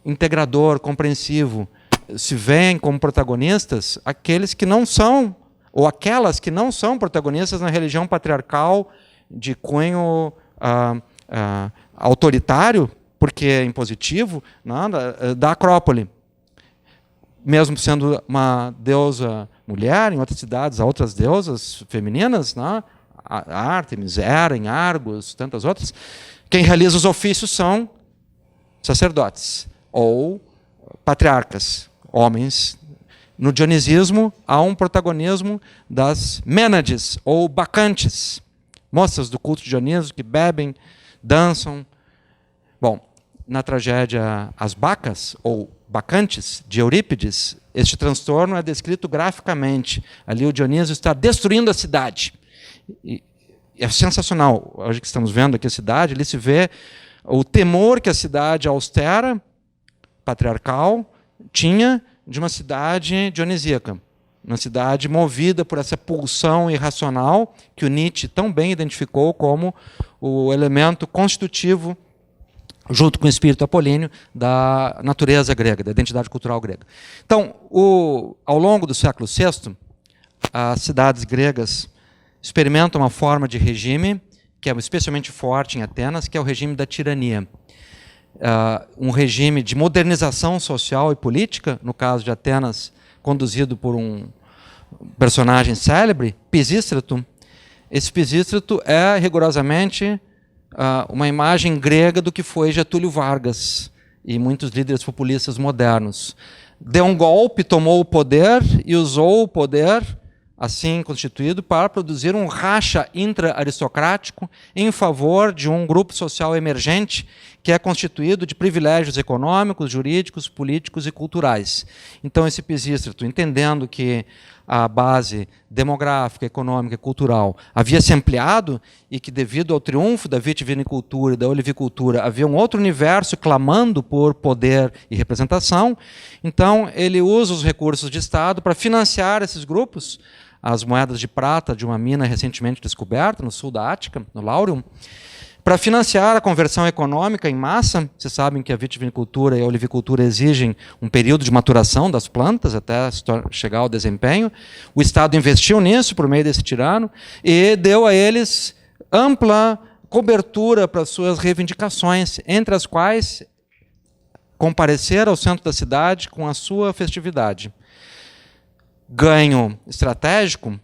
integrador, compreensivo. Se veem como protagonistas aqueles que não são, ou aquelas que não são protagonistas na religião patriarcal de cunho autoritário, porque é impositivo, da Acrópole. Mesmo sendo uma deusa mulher, em outras cidades há outras deusas femininas, a Ártemis, Hera, em Argos, tantas outras, quem realiza os ofícios são sacerdotes ou patriarcas, homens. No dionisismo há um protagonismo das mênades ou bacantes, moças do culto de Dioniso que bebem, dançam. Bom, na tragédia As Bacas, ou Bacantes, de Eurípides, este transtorno é descrito graficamente. Ali o Dioniso está destruindo a cidade. E é sensacional. Hoje que estamos vendo aqui a cidade, ali se vê o temor que a cidade austera, patriarcal, tinha de uma cidade dionisíaca. Uma cidade movida por essa pulsão irracional que o Nietzsche tão bem identificou como o elemento constitutivo, junto com o espírito apolíneo, da natureza grega, da identidade cultural grega. Então, ao longo do século VI, as cidades gregas experimentam uma forma de regime que é especialmente forte em Atenas, que é o regime da tirania. Um regime de modernização social e política, no caso de Atenas, conduzido por um personagem célebre, Pisístrato. Esse Pisístrato é rigorosamente uma imagem grega do que foi Getúlio Vargas e muitos líderes populistas modernos. Deu um golpe, tomou o poder e usou o poder, assim constituído, para produzir um racha intra-aristocrático em favor de um grupo social emergente que é constituído de privilégios econômicos, jurídicos, políticos e culturais. Então, esse Pisístrato, entendendo que a base demográfica, econômica e cultural havia se ampliado e que, devido ao triunfo da vitivinicultura e da olivicultura, havia um outro universo clamando por poder e representação, então ele usa os recursos de Estado para financiar esses grupos, as moedas de prata de uma mina recentemente descoberta no sul da Ática, no Laurium, para financiar a conversão econômica em massa. Vocês sabem que a vitivinicultura e a olivicultura exigem um período de maturação das plantas até chegar ao desempenho. O Estado investiu nisso por meio desse tirano e deu a eles ampla cobertura para suas reivindicações, entre as quais comparecer ao centro da cidade com a sua festividade. Ganho estratégico,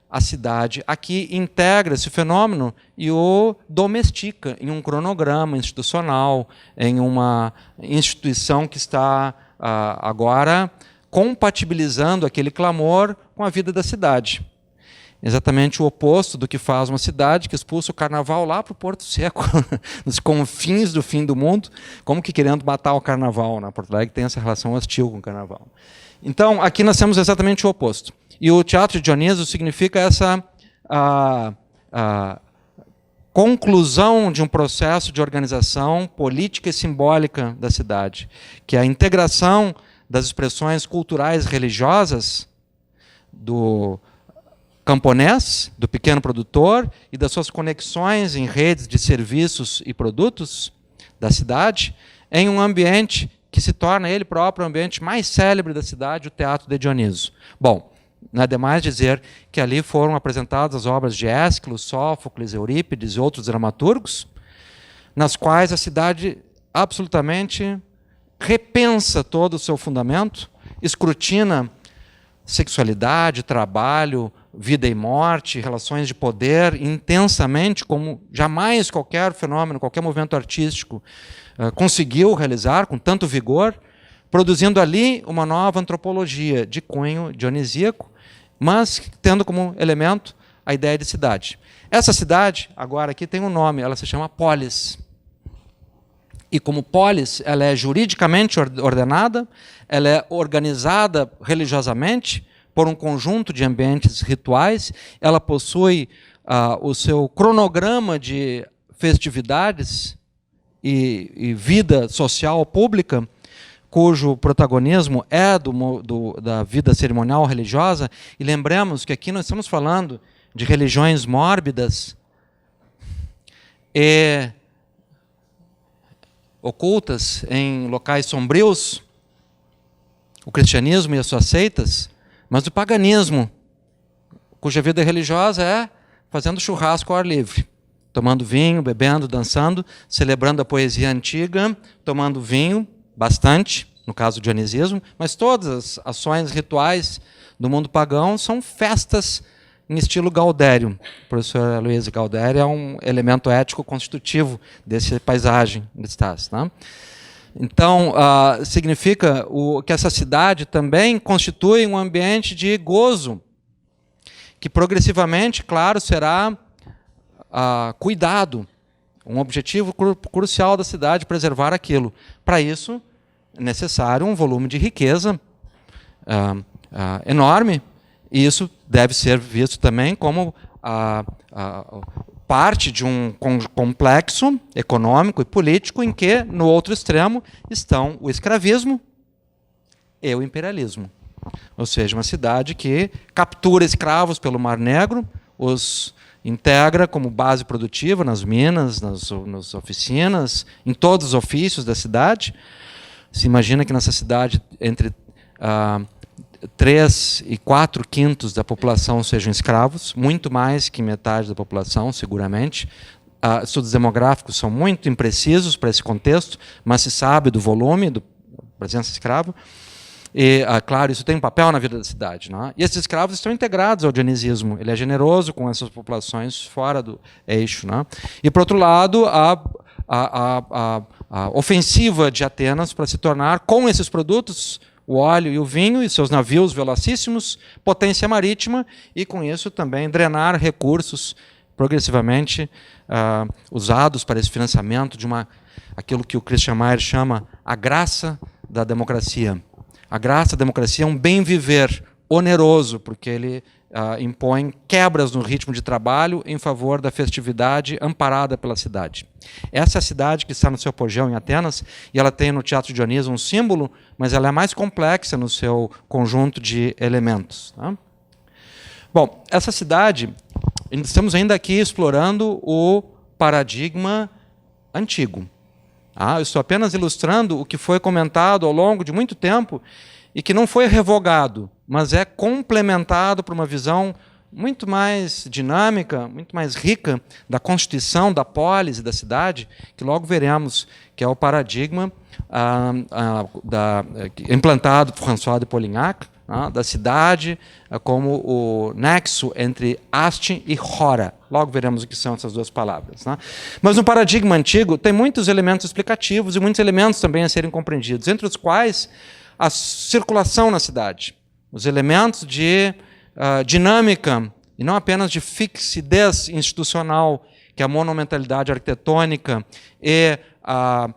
a cidade aqui integra esse fenômeno e o domestica em um cronograma institucional, em uma instituição que está agora compatibilizando aquele clamor com a vida da cidade. Exatamente o oposto do que faz uma cidade que expulsa o carnaval lá para o Porto Seco, nos confins do fim do mundo, como que querendo matar o carnaval. Porto Alegre tem essa relação hostil com o carnaval. Então, aqui nós temos exatamente o oposto. E o teatro de Dioniso significa essa conclusão de um processo de organização política e simbólica da cidade, que é a integração das expressões culturais religiosas do camponês, do pequeno produtor, e das suas conexões em redes de serviços e produtos da cidade, em um ambiente que se torna ele próprio o ambiente mais célebre da cidade, o Teatro de Dioniso. Bom, não é demais dizer que ali foram apresentadas as obras de Ésquilo, Sófocles, Eurípides e outros dramaturgos, nas quais a cidade absolutamente repensa todo o seu fundamento, escrutina sexualidade, trabalho, vida e morte, relações de poder intensamente, como jamais qualquer fenômeno, qualquer movimento artístico conseguiu realizar com tanto vigor, produzindo ali uma nova antropologia de cunho dionisíaco, mas tendo como elemento a ideia de cidade. Essa cidade, agora aqui tem um nome, ela se chama Polis. E como polis, ela é juridicamente ordenada, ela é organizada religiosamente por um conjunto de ambientes rituais, ela possui o seu cronograma de festividades e vida social pública, cujo protagonismo é da vida cerimonial religiosa. E lembremos que aqui nós estamos falando de religiões mórbidas e ocultas em locais sombrios, o cristianismo e as suas seitas, mas o paganismo, cuja vida religiosa é fazendo churrasco ao ar livre, tomando vinho, bebendo, dançando, celebrando a poesia antiga, tomando vinho, bastante, no caso do dionisismo, mas todas as ações rituais do mundo pagão são festas em estilo gaudério. O professor Aloysio Gaudério é um elemento ético constitutivo dessa paisagem de Stasi, né? Então, significa que essa cidade também constitui um ambiente de gozo, que progressivamente, claro, será cuidado, um objetivo crucial da cidade, preservar aquilo. Para isso, é necessário um volume de riqueza enorme, e isso deve ser visto também como parte de um complexo econômico e político em que, no outro extremo, estão o escravismo e o imperialismo. Ou seja, uma cidade que captura escravos pelo Mar Negro, os integra como base produtiva nas minas, nas oficinas, em todos os ofícios da cidade. Se imagina que nessa cidade, entre 3 e 4/5 da população sejam escravos, muito mais que metade da população, seguramente. Estudos demográficos são muito imprecisos para esse contexto, mas se sabe do volume da presença escrava. E, claro, isso tem um papel na vida da cidade, né? E esses escravos estão integrados ao dionisismo. Ele é generoso com essas populações fora do eixo, né? E, por outro lado, a ofensiva de Atenas para se tornar, com esses produtos, o óleo e o vinho e seus navios velocíssimos, potência marítima, e com isso também drenar recursos progressivamente usados para esse financiamento de aquilo que o Christian Mayer chama a graça da democracia. A graça da democracia é um bem viver oneroso, porque ele impõe quebras no ritmo de trabalho em favor da festividade amparada pela cidade. Essa é a cidade que está no seu apogeu em Atenas, e ela tem no Teatro de Dionísio um símbolo, mas ela é mais complexa no seu conjunto de elementos. Tá? Bom, essa cidade, estamos ainda aqui explorando o paradigma antigo. Eu estou apenas ilustrando o que foi comentado ao longo de muito tempo e que não foi revogado, mas é complementado por uma visão muito mais dinâmica, muito mais rica da constituição da polis e da cidade, que logo veremos, que é o paradigma implantado por François de Polignac, da cidade como o nexo entre Asti e Hora. Logo veremos o que são essas duas palavras. Mas no paradigma antigo tem muitos elementos explicativos e muitos elementos também a serem compreendidos, entre os quais a circulação na cidade, os elementos de dinâmica, e não apenas de fixidez institucional, que a monumentalidade arquitetônica e a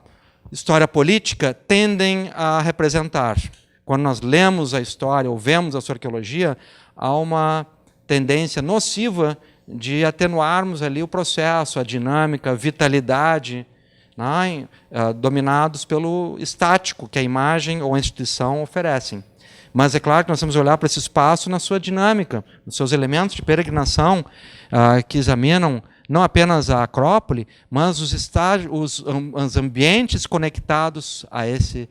história política tendem a representar. Quando nós lemos a história ou vemos a sua arqueologia, há uma tendência nociva de atenuarmos ali o processo, a dinâmica, a vitalidade, dominados pelo estático que a imagem ou a instituição oferecem. Mas é claro que nós temos que olhar para esse espaço na sua dinâmica, nos seus elementos de peregrinação, que examinam não apenas a Acrópole, mas os ambientes conectados a esse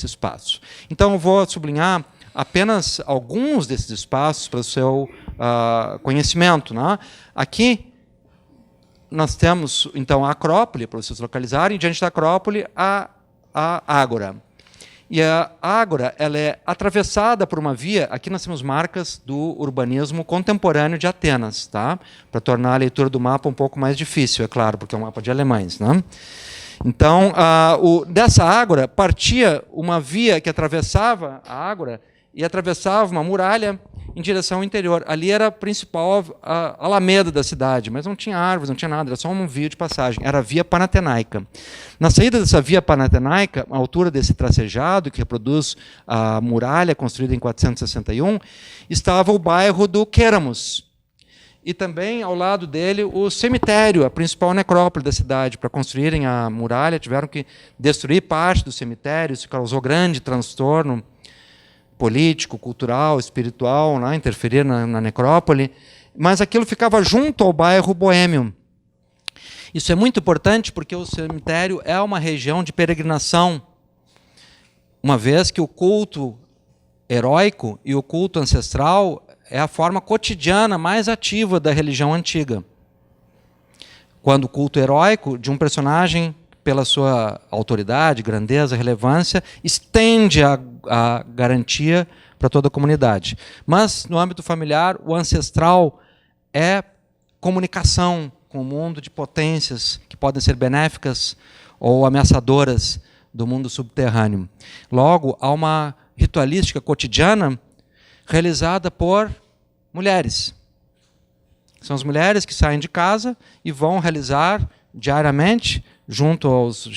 espaço. Então, eu vou sublinhar apenas alguns desses espaços para o seu conhecimento. Aqui, nós temos, então, a Acrópole, para vocês localizarem, e diante da Acrópole, a Ágora. E a Ágora, ela é atravessada por uma via, aqui nós temos marcas do urbanismo contemporâneo de Atenas, tá? Para tornar a leitura do mapa um pouco mais difícil, é claro, porque é um mapa de alemães. Então, dessa Ágora partia uma via que atravessava a Ágora e atravessava uma muralha em direção ao interior. Ali era a principal alameda da cidade, mas não tinha árvores, não tinha nada, era só um via de passagem, era a Via Panatenaica. Na saída dessa Via Panatenaica, à altura desse tracejado, que reproduz a muralha construída em 461, estava o bairro do Queramos. E também, ao lado dele, o cemitério, a principal necrópole da cidade. Para construírem a muralha, tiveram que destruir parte do cemitério, isso causou grande transtorno político, cultural, espiritual, interferir na necrópole. mas aquilo ficava junto ao bairro boêmio. Isso é muito importante porque o cemitério é uma região de peregrinação, uma vez que o culto heróico e o culto ancestral é a forma cotidiana mais ativa da religião antiga. Quando o culto heróico de um personagem, pela sua autoridade, grandeza, relevância, estende a garantia para toda a comunidade. Mas, no âmbito familiar, o ancestral é comunicação com o mundo de potências que podem ser benéficas ou ameaçadoras do mundo subterrâneo. Logo, há uma ritualística cotidiana realizada por mulheres. São as mulheres que saem de casa e vão realizar diariamente, junto aos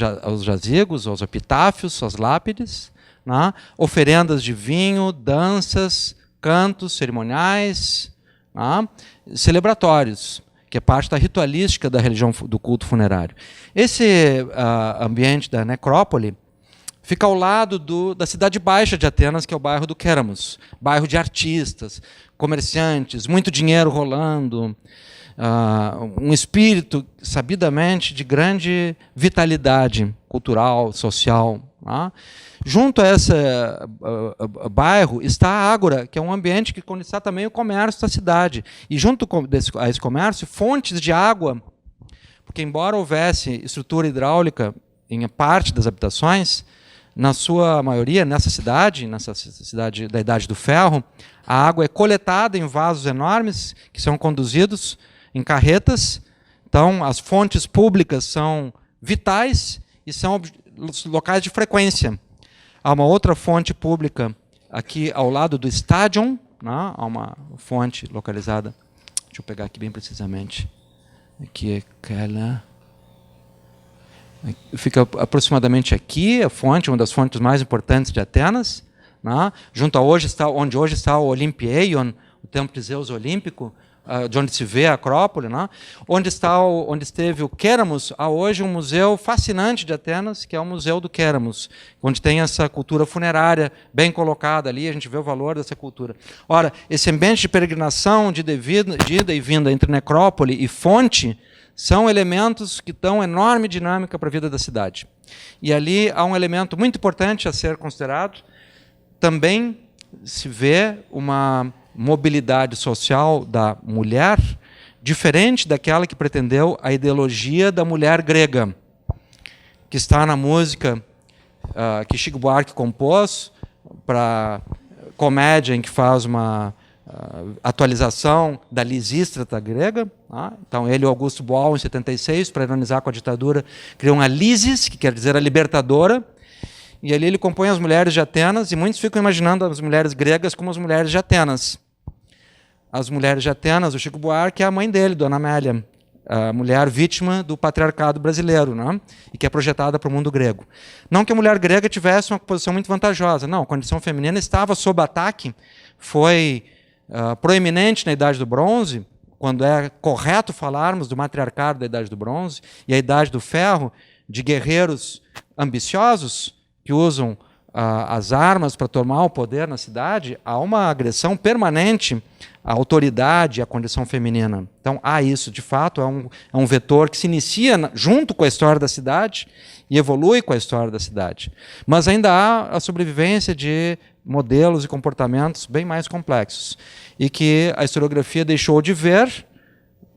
jazigos, aos epitáfios, às lápides, né, oferendas de vinho, danças, cantos cerimoniais, né, celebratórios, que é parte da ritualística da religião do culto funerário. Esse ambiente da necrópole fica ao lado da cidade baixa de Atenas, que é o bairro do Queramos, bairro de artistas, comerciantes, muito dinheiro rolando, um espírito, sabidamente, de grande vitalidade cultural, social. Tá? Junto a esse bairro está a Ágora, que é um ambiente que está também o comércio da cidade. E junto a esse comércio, fontes de água, porque embora houvesse estrutura hidráulica em parte das habitações, na sua maioria, nessa cidade da Idade do Ferro, a água é coletada em vasos enormes, que são conduzidos em carretas. Então, as fontes públicas são vitais e são locais de frequência. Há uma outra fonte pública aqui ao lado do estádio, né? Há uma fonte localizada, deixa eu pegar aqui bem precisamente, aqui é aquela... Fica aproximadamente aqui, a fonte, uma das fontes mais importantes de Atenas, né? Junto a onde hoje está o Olympieion, o templo de Zeus olímpico, de onde se vê a Acrópole, né? Onde esteve o Queramos, há hoje um museu fascinante de Atenas, que é o Museu do Queramos, onde tem essa cultura funerária bem colocada ali, a gente vê o valor dessa cultura. Ora, esse ambiente de peregrinação, de ida e vinda entre necrópole e fonte, são elementos que dão enorme dinâmica para a vida da cidade. E ali há um elemento muito importante a ser considerado. Também se vê uma mobilidade social da mulher diferente daquela que pretendeu a ideologia da mulher grega, que está na música que Chico Buarque compôs para comédia, em que faz uma atualização da Lisístrata grega. Tá? Então ele, Augusto Boal, em 76, para ironizar com a ditadura, criou uma Lisis, que quer dizer a libertadora, e ali ele compõe as mulheres de Atenas, e muitos ficam imaginando as mulheres gregas como as mulheres de Atenas. As mulheres de Atenas, o Chico Buarque é a mãe dele, Dona Amélia, a mulher vítima do patriarcado brasileiro, né? E que é projetada para o mundo grego. Não que a mulher grega tivesse uma posição muito vantajosa, não, a condição feminina estava sob ataque, foi proeminente na Idade do Bronze, quando é correto falarmos do matriarcado da Idade do Bronze, e a Idade do Ferro, de guerreiros ambiciosos que usam as armas para tomar o poder na cidade, há uma agressão permanente à autoridade e à condição feminina. Então, há isso, de fato, é um vetor que se inicia junto com a história da cidade e evolui com a história da cidade. Mas ainda há a sobrevivência de modelos e comportamentos bem mais complexos, e que a historiografia deixou de ver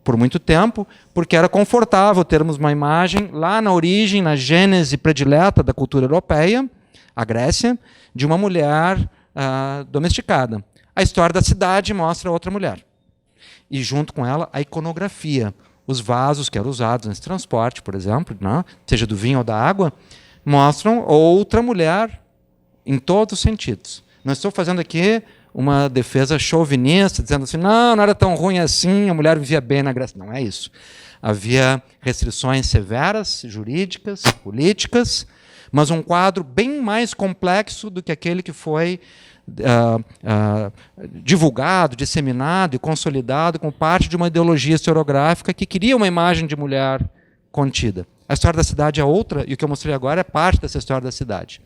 por muito tempo, porque era confortável termos uma imagem lá na origem, na gênese predileta da cultura europeia, a Grécia, de uma mulher domesticada. A história da cidade mostra outra mulher. E junto com ela, a iconografia. Os vasos que eram usados nesse transporte, por exemplo, né, seja do vinho ou da água, mostram outra mulher em todos os sentidos. Não estou fazendo aqui uma defesa chauvinista, dizendo assim, não era tão ruim assim, a mulher vivia bem na Grécia. Não é isso. Havia restrições severas, jurídicas, políticas, mas um quadro bem mais complexo do que aquele que foi divulgado, disseminado e consolidado como parte de uma ideologia historiográfica que queria uma imagem de mulher contida. A história da cidade é outra, e o que eu mostrei agora é parte dessa história da cidade.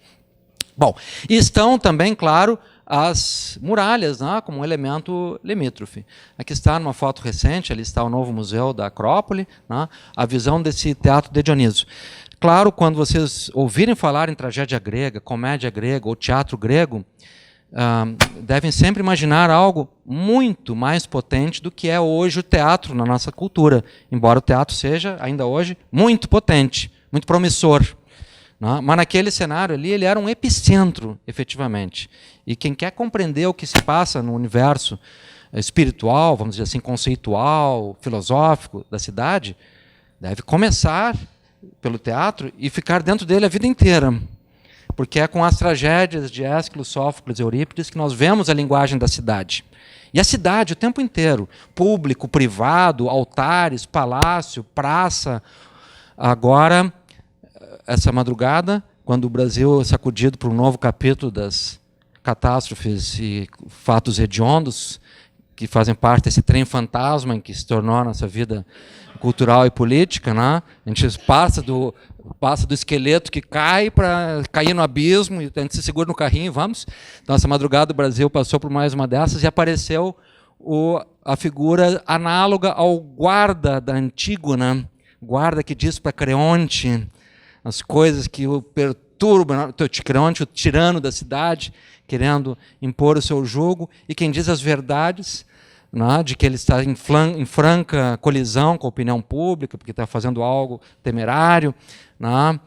Bom, e estão também, claro, as muralhas, né, como um elemento limítrofe. Aqui está, numa foto recente, ali está o novo museu da Acrópole, né, a visão desse teatro de Dioniso. Claro, quando vocês ouvirem falar em tragédia grega, comédia grega ou teatro grego, devem sempre imaginar algo muito mais potente do que é hoje o teatro na nossa cultura, embora o teatro seja, ainda hoje, muito potente, muito promissor. Né? Mas naquele cenário ali, ele era um epicentro, efetivamente. E quem quer compreender o que se passa no universo espiritual, vamos dizer assim, conceitual, filosófico da cidade, deve começar pelo teatro e ficar dentro dele a vida inteira. Porque é com as tragédias de Ésquilo, Sófocles e Eurípides que nós vemos a linguagem da cidade. E a cidade o tempo inteiro, público, privado, altares, palácio, praça. Agora, essa madrugada, quando o Brasil é sacudido por um novo capítulo das catástrofes e fatos hediondos, que fazem parte desse trem fantasma em que se tornou a nossa vida cultural e política, né? A gente passa do esqueleto que cai para cair no abismo, e a gente se segura no carrinho e vamos. Então, essa madrugada o Brasil passou por mais uma dessas e apareceu a figura análoga ao guarda da Antígona, guarda que diz para Creonte as coisas que o perturbam, Creonte, o tirano da cidade, querendo impor o seu jugo, e quem diz as verdades, né, de que ele está em franca colisão com a opinião pública, porque está fazendo algo temerário, né,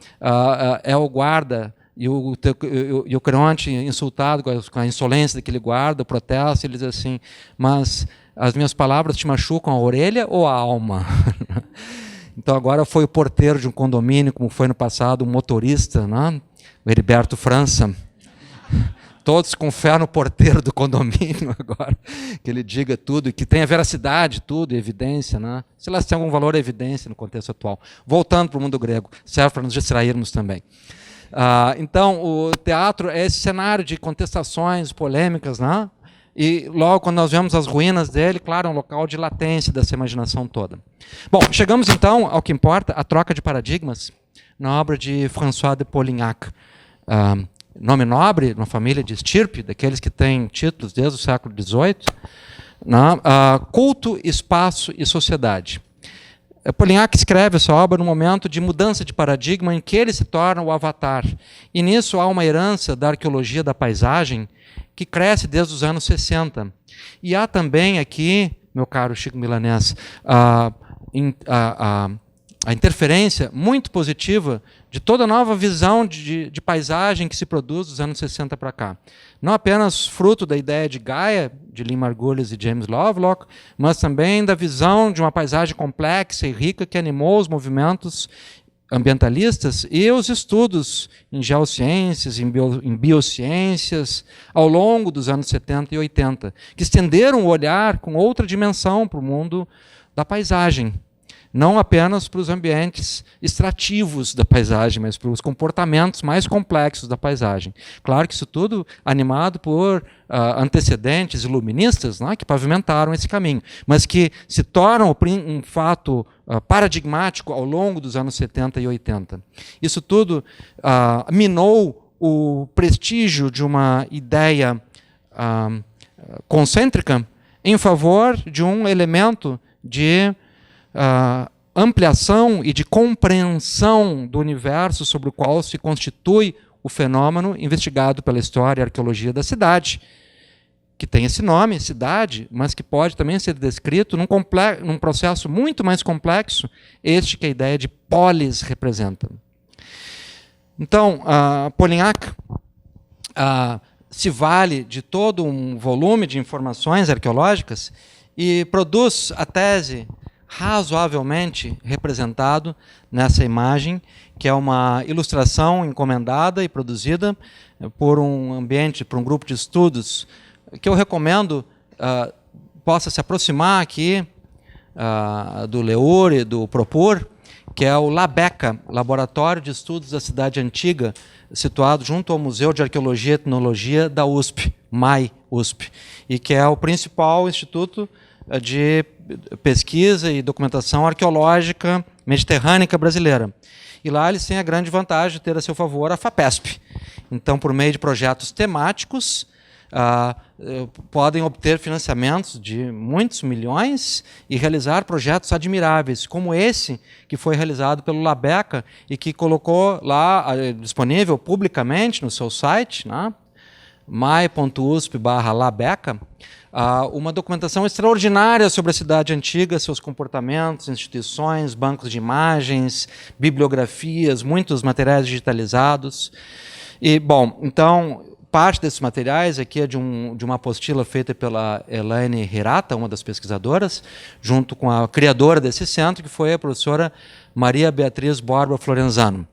é o guarda, e o Creonte, insultado com a insolência daquele guarda, protesta, ele diz assim: mas as minhas palavras te machucam a orelha ou a alma? Então agora foi o porteiro de um condomínio, como foi no passado o motorista, né, o Heriberto França. Todos com fé no porteiro do condomínio agora, que ele diga tudo, que tenha veracidade, tudo, evidência, né? Se elas têm algum valor, é evidência no contexto atual. Voltando para o mundo grego, serve para nos distrairmos também. Então, o teatro é esse cenário de contestações, polêmicas, né? E logo quando nós vemos as ruínas dele, claro, é um local de latência dessa imaginação toda. Bom, chegamos então ao que importa, a troca de paradigmas, na obra de François de Polignac. Nome nobre, uma família de estirpe, daqueles que têm títulos desde o século XVIII, né? Culto, espaço e sociedade. Polignac escreve essa obra num momento de mudança de paradigma em que ele se torna o avatar. E nisso há uma herança da arqueologia da paisagem que cresce desde os anos 60. E há também aqui, meu caro Chico Milanés, a interferência muito positiva de toda a nova visão de paisagem que se produz dos anos 60 para cá. Não apenas fruto da ideia de Gaia, de Lynn Margulies e James Lovelock, mas também da visão de uma paisagem complexa e rica que animou os movimentos ambientalistas e os estudos em geociências, em biociências, ao longo dos anos 70 e 80, que estenderam o olhar com outra dimensão para o mundo da paisagem. Não apenas para os ambientes extrativos da paisagem, mas para os comportamentos mais complexos da paisagem. Claro que isso tudo animado por antecedentes iluministas, né, que pavimentaram esse caminho, mas que se tornam um fato paradigmático ao longo dos anos 70 e 80. Isso tudo minou o prestígio de uma ideia concêntrica em favor de um elemento de ampliação e de compreensão do universo sobre o qual se constitui o fenômeno investigado pela história e arqueologia da cidade, que tem esse nome, cidade, mas que pode também ser descrito num processo muito mais complexo, este que a ideia de polis representa. Então, Polignac se vale de todo um volume de informações arqueológicas e produz a tese razoavelmente representado nessa imagem, que é uma ilustração encomendada e produzida por um grupo de estudos que eu recomendo possa se aproximar aqui do LEUR e do PROPUR, que é o LABECA, Laboratório de Estudos da Cidade Antiga, situado junto ao Museu de Arqueologia e Etnologia da USP, MAI-USP, e que é o principal instituto de pesquisa e documentação arqueológica mediterrânea brasileira. E lá eles têm a grande vantagem de ter a seu favor a FAPESP. Então, por meio de projetos temáticos, podem obter financiamentos de muitos milhões e realizar projetos admiráveis, como esse que foi realizado pelo Labeca e que colocou lá disponível publicamente no seu site, né, mai.usp/Labeca, uma documentação extraordinária sobre a cidade antiga, seus comportamentos, instituições, bancos de imagens, bibliografias, muitos materiais digitalizados. E, bom, então, parte desses materiais aqui é de uma apostila feita pela Elaine Hirata, uma das pesquisadoras, junto com a criadora desse centro, que foi a professora Maria Beatriz Borba Florenzano.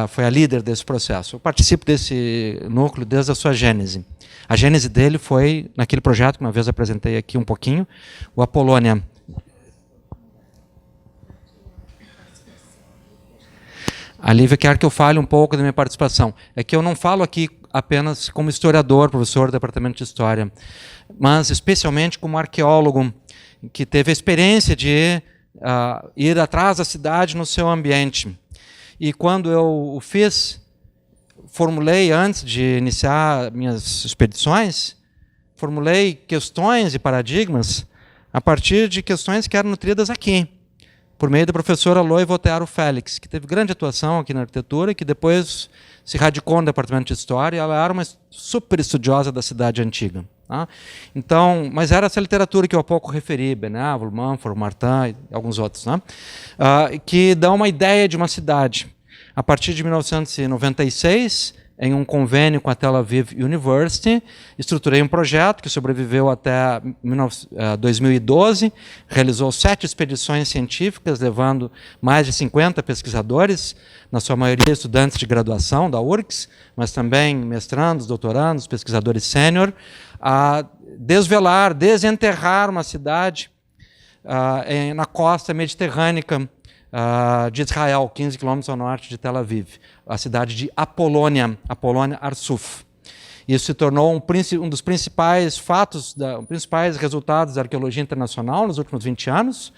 Foi a líder desse processo. Eu participo desse núcleo desde a sua gênese. A gênese dele foi naquele projeto que uma vez apresentei aqui um pouquinho, o Apolônia. A Lívia quer que eu fale um pouco da minha participação. É que eu não falo aqui apenas como historiador, professor do Departamento de História, mas especialmente como arqueólogo, que teve a experiência de ir atrás da cidade no seu ambiente. E quando eu o fiz, formulei, antes de iniciar minhas expedições, formulei questões e paradigmas a partir de questões que eram nutridas aqui, por meio da professora Loi Votero Félix, que teve grande atuação aqui na arquitetura e que depois se radicou no Departamento de História. Ela era uma super estudiosa da cidade antiga. Tá? Então, mas era essa literatura que eu há pouco referi, Benévolo, Manford, Martin e alguns outros, né? Que dão uma ideia de uma cidade. A partir de 1996, em um convênio com a Tel Aviv University, estruturei um projeto que sobreviveu até 2012, realizou 7 expedições científicas, levando mais de 50 pesquisadores, na sua maioria estudantes de graduação da URGS, mas também mestrandos, doutorandos, pesquisadores sênior, a desvelar, desenterrar uma cidade na costa mediterrânea de Israel, 15 quilômetros ao norte de Tel Aviv, a cidade de Apolônia Arsuf. Isso se tornou um dos principais principais resultados da arqueologia internacional nos últimos 20 anos.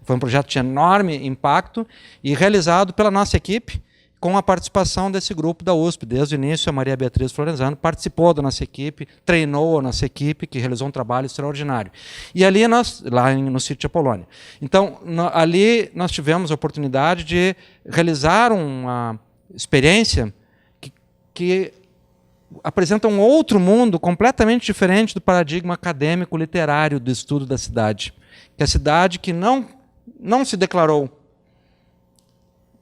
Foi um projeto de enorme impacto e realizado pela nossa equipe, com a participação desse grupo da USP. Desde o início, a Maria Beatriz Florenzano participou da nossa equipe, treinou a nossa equipe, que realizou um trabalho extraordinário. E ali, lá no sítio de Apolônia. Então, ali nós tivemos a oportunidade de realizar uma experiência que apresenta um outro mundo completamente diferente do paradigma acadêmico literário do estudo da cidade. Que é a cidade que não se declarou,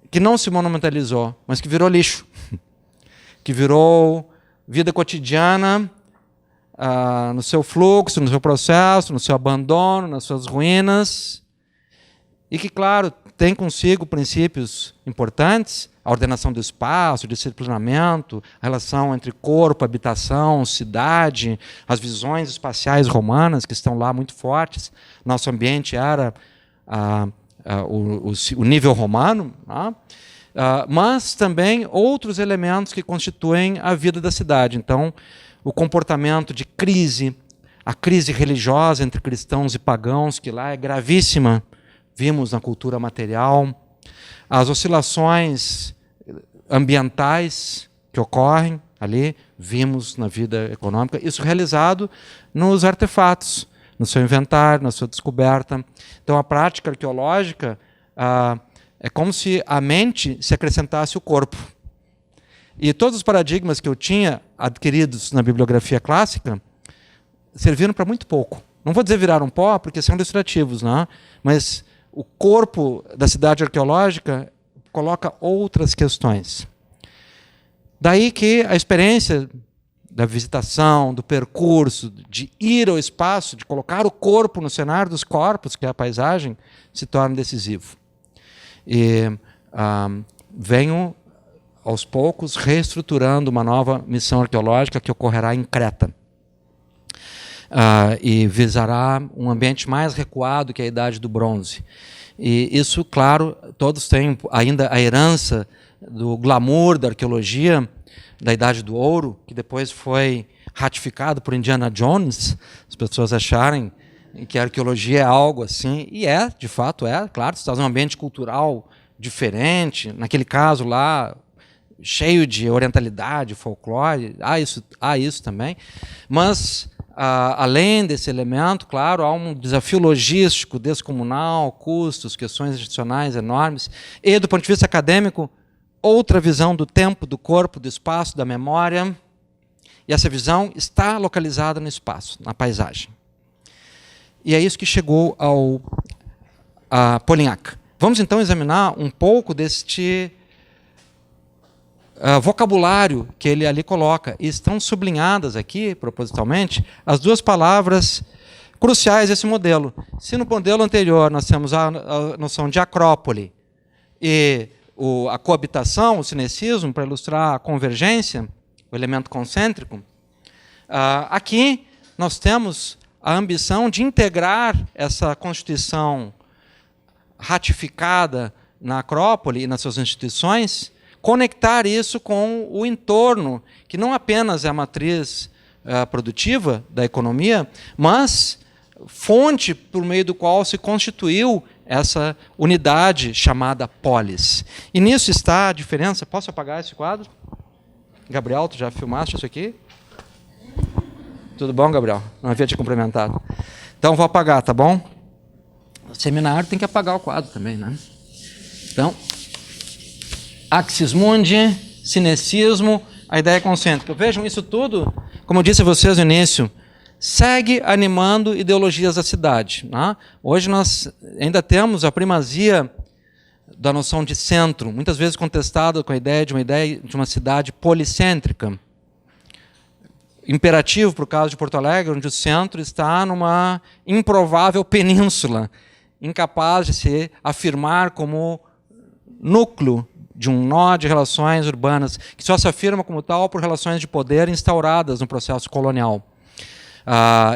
que não se monumentalizou, mas que virou lixo, que virou vida cotidiana, no seu fluxo, no seu processo, no seu abandono, nas suas ruínas, e que, claro, tem consigo princípios importantes, a ordenação do espaço, o disciplinamento, a relação entre corpo, habitação, cidade, as visões espaciais romanas que estão lá muito fortes. Nosso ambiente era o nível romano, né? Mas também outros elementos que constituem a vida da cidade. Então, o comportamento de crise, a crise religiosa entre cristãos e pagãos, que lá é gravíssima, vimos na cultura material, as oscilações ambientais que ocorrem ali, vimos na vida econômica, isso realizado nos artefatos, no seu inventário, na sua descoberta. Então, a prática arqueológica é como se a mente se acrescentasse o corpo. E todos os paradigmas que eu tinha adquiridos na bibliografia clássica serviram para muito pouco. Não vou dizer viraram pó, porque são ilustrativos, né? Mas o corpo da cidade arqueológica coloca outras questões. Daí que a experiência da visitação, do percurso, de ir ao espaço, de colocar o corpo no cenário dos corpos, que é a paisagem, se torna decisivo. E venho, aos poucos, reestruturando uma nova missão arqueológica que ocorrerá em Creta. E visará um ambiente mais recuado que a Idade do Bronze. E isso, claro, todos têm ainda a herança do glamour da arqueologia, da Idade do Ouro, que depois foi ratificado por Indiana Jones, as pessoas acharem que a arqueologia é algo assim, e de fato é, claro, você está num ambiente cultural diferente, naquele caso lá, cheio de orientalidade, folclore, há isso também, mas, além desse elemento, claro, há um desafio logístico descomunal, custos, questões adicionais enormes, e, do ponto de vista acadêmico, outra visão do tempo, do corpo, do espaço, da memória, e essa visão está localizada no espaço, na paisagem. E é isso que chegou a Polignac. Vamos, então, examinar um pouco deste vocabulário que ele ali coloca. E estão sublinhadas aqui, propositalmente, as duas palavras cruciais desse modelo. Se no modelo anterior nós temos a noção de acrópole e a coabitação, o cinecismo, para ilustrar a convergência, o elemento concêntrico, aqui nós temos a ambição de integrar essa Constituição ratificada na Acrópole e nas suas instituições, conectar isso com o entorno, que não apenas é a matriz produtiva da economia, mas fonte por meio do qual se constituiu essa unidade chamada polis. E nisso está a diferença. Posso apagar esse quadro? Gabriel, tu já filmaste isso aqui? Tudo bom, Gabriel? Não havia te cumprimentado. Então, vou apagar, tá bom? O seminário tem que apagar o quadro também, né? Então, axis mundi, cinecismo, a ideia concêntrica. Vejam, isso tudo, como eu disse a vocês no início, segue animando ideologias da cidade, né? Hoje nós ainda temos a primazia da noção de centro, muitas vezes contestada com a ideia de uma cidade policêntrica. Imperativo para o caso de Porto Alegre, onde o centro está numa improvável península, incapaz de se afirmar como núcleo de um nó de relações urbanas, que só se afirma como tal por relações de poder instauradas no processo colonial.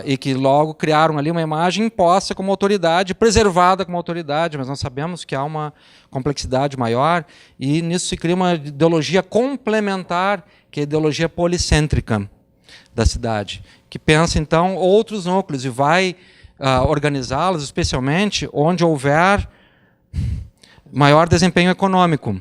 E que logo criaram ali uma imagem imposta como autoridade, preservada como autoridade, mas nós sabemos que há uma complexidade maior, e nisso se cria uma ideologia complementar, que é a ideologia policêntrica da cidade, que pensa, então, outros núcleos e vai organizá-los, especialmente onde houver maior desempenho econômico.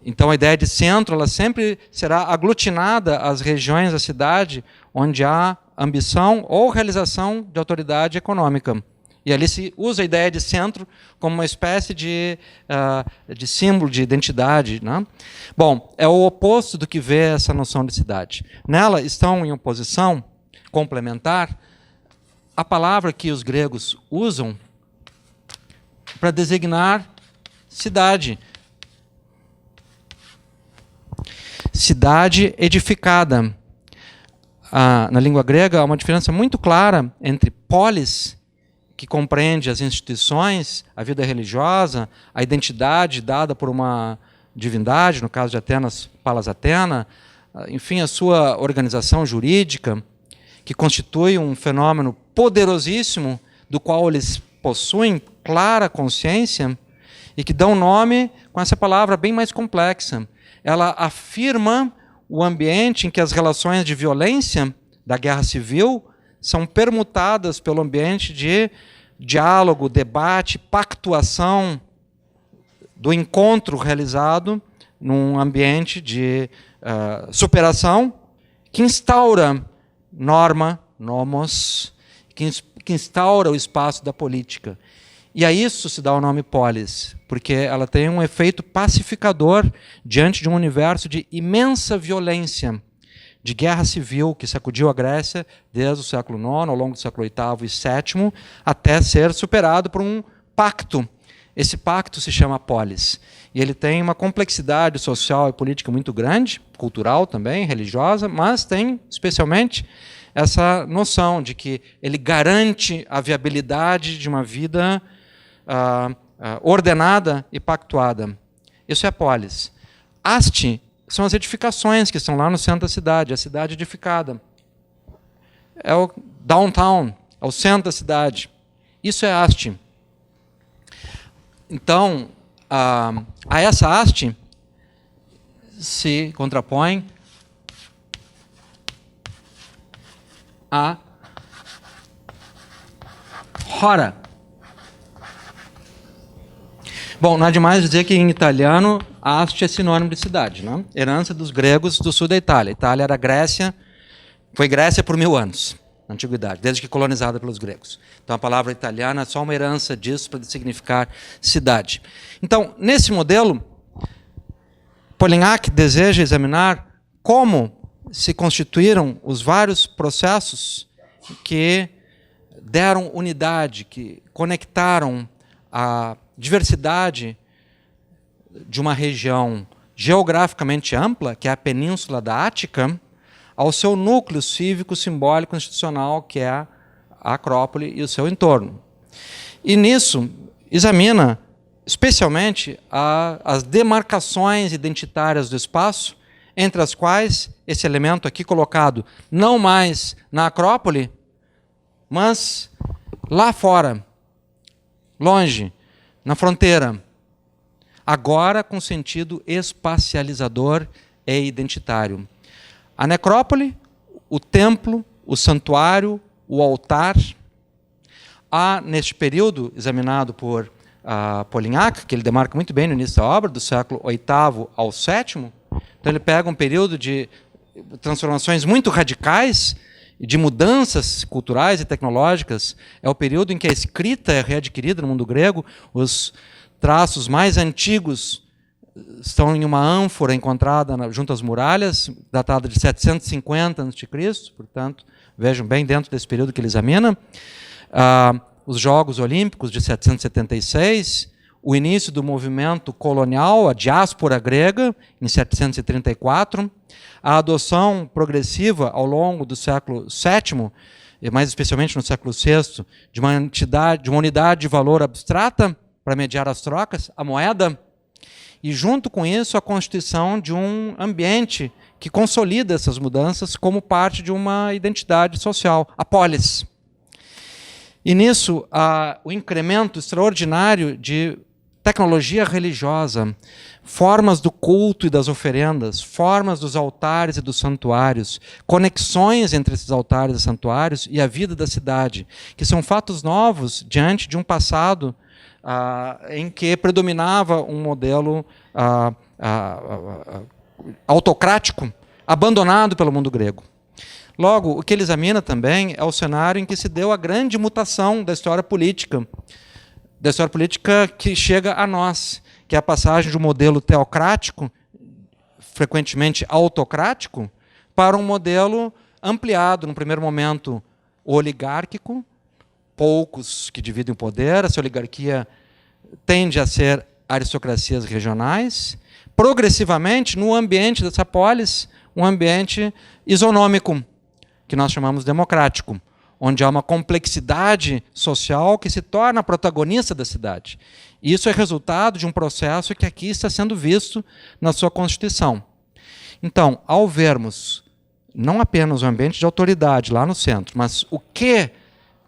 Então, a ideia de centro, ela sempre será aglutinada às regiões da cidade onde há ambição ou realização de autoridade econômica. E ali se usa a ideia de centro como uma espécie de símbolo de identidade, né? Bom, é o oposto do que vê essa noção de cidade. Nela estão em oposição complementar a palavra que os gregos usam para designar cidade. Cidade edificada. Na língua grega há uma diferença muito clara entre polis, que compreende as instituições, a vida religiosa, a identidade dada por uma divindade, no caso de Atenas, Palas Atena, enfim, a sua organização jurídica, que constitui um fenômeno poderosíssimo, do qual eles possuem clara consciência, e que dão nome com essa palavra bem mais complexa. Ela afirma o ambiente em que as relações de violência da guerra civil são permutadas pelo ambiente de diálogo, debate, pactuação, do encontro realizado num ambiente de superação, que instaura norma, nomos, que instaura o espaço da política. E a isso se dá o nome polis, porque ela tem um efeito pacificador diante de um universo de imensa violência, de guerra civil que sacudiu a Grécia desde o século IX, ao longo do século VIII e VII, até ser superado por um pacto. Esse pacto se chama polis. E ele tem uma complexidade social e política muito grande, cultural também, religiosa, mas tem, especialmente, essa noção de que ele garante a viabilidade de uma vida ordenada e pactuada. Isso é polis. Haste são as edificações que estão lá no centro da cidade, a cidade edificada. É o downtown, é o centro da cidade. Isso é haste. Então, a essa haste se contrapõe a hora. Bom, não é demais dizer que em italiano haste é sinônimo de cidade, né? Herança dos gregos do sul da Itália. A Itália era Grécia, foi Grécia por 1000 anos, na antiguidade, desde que colonizada pelos gregos. Então a palavra italiana é só uma herança disso para significar cidade. Então, nesse modelo, Polignac deseja examinar como se constituíram os vários processos que deram unidade, que conectaram a diversidade de uma região geograficamente ampla, que é a Península da Ática, ao seu núcleo cívico, simbólico, institucional, que é a Acrópole e o seu entorno. E nisso examina especialmente as demarcações identitárias do espaço, entre as quais esse elemento aqui colocado não mais na Acrópole, mas lá fora, longe, na fronteira, agora com sentido espacializador e identitário. A necrópole, o templo, o santuário, o altar. Há, neste período, examinado por Polignac, que ele demarca muito bem no início da obra, do século VIII ao VII, então ele pega um período de transformações muito radicais, de mudanças culturais e tecnológicas. É o período em que a escrita é readquirida no mundo grego, os traços mais antigos estão em uma ânfora encontrada junto às muralhas, datada de 750 a.C., portanto, vejam bem, dentro desse período que ele examina. Os Jogos Olímpicos de 776, o início do movimento colonial, a diáspora grega, em 734, a adoção progressiva ao longo do século VII, e mais especialmente no século VI, de uma unidade de valor abstrata para mediar as trocas, a moeda, e junto com isso a constituição de um ambiente que consolida essas mudanças como parte de uma identidade social, a polis. E nisso, o incremento extraordinário de tecnologia religiosa, formas do culto e das oferendas, formas dos altares e dos santuários, conexões entre esses altares e santuários e a vida da cidade, que são fatos novos diante de um passado em que predominava um modelo autocrático, abandonado pelo mundo grego. Logo, o que ele examina também é o cenário em que se deu a grande mutação da história política que chega a nós, que é a passagem de um modelo teocrático, frequentemente autocrático, para um modelo ampliado, no primeiro momento oligárquico, poucos que dividem o poder, essa oligarquia tende a ser aristocracias regionais, progressivamente, no ambiente dessa polis, um ambiente isonômico, que nós chamamos democrático, onde há uma complexidade social que se torna protagonista da cidade. E isso é resultado de um processo que aqui está sendo visto na sua Constituição. Então, ao vermos não apenas o ambiente de autoridade lá no centro, mas o que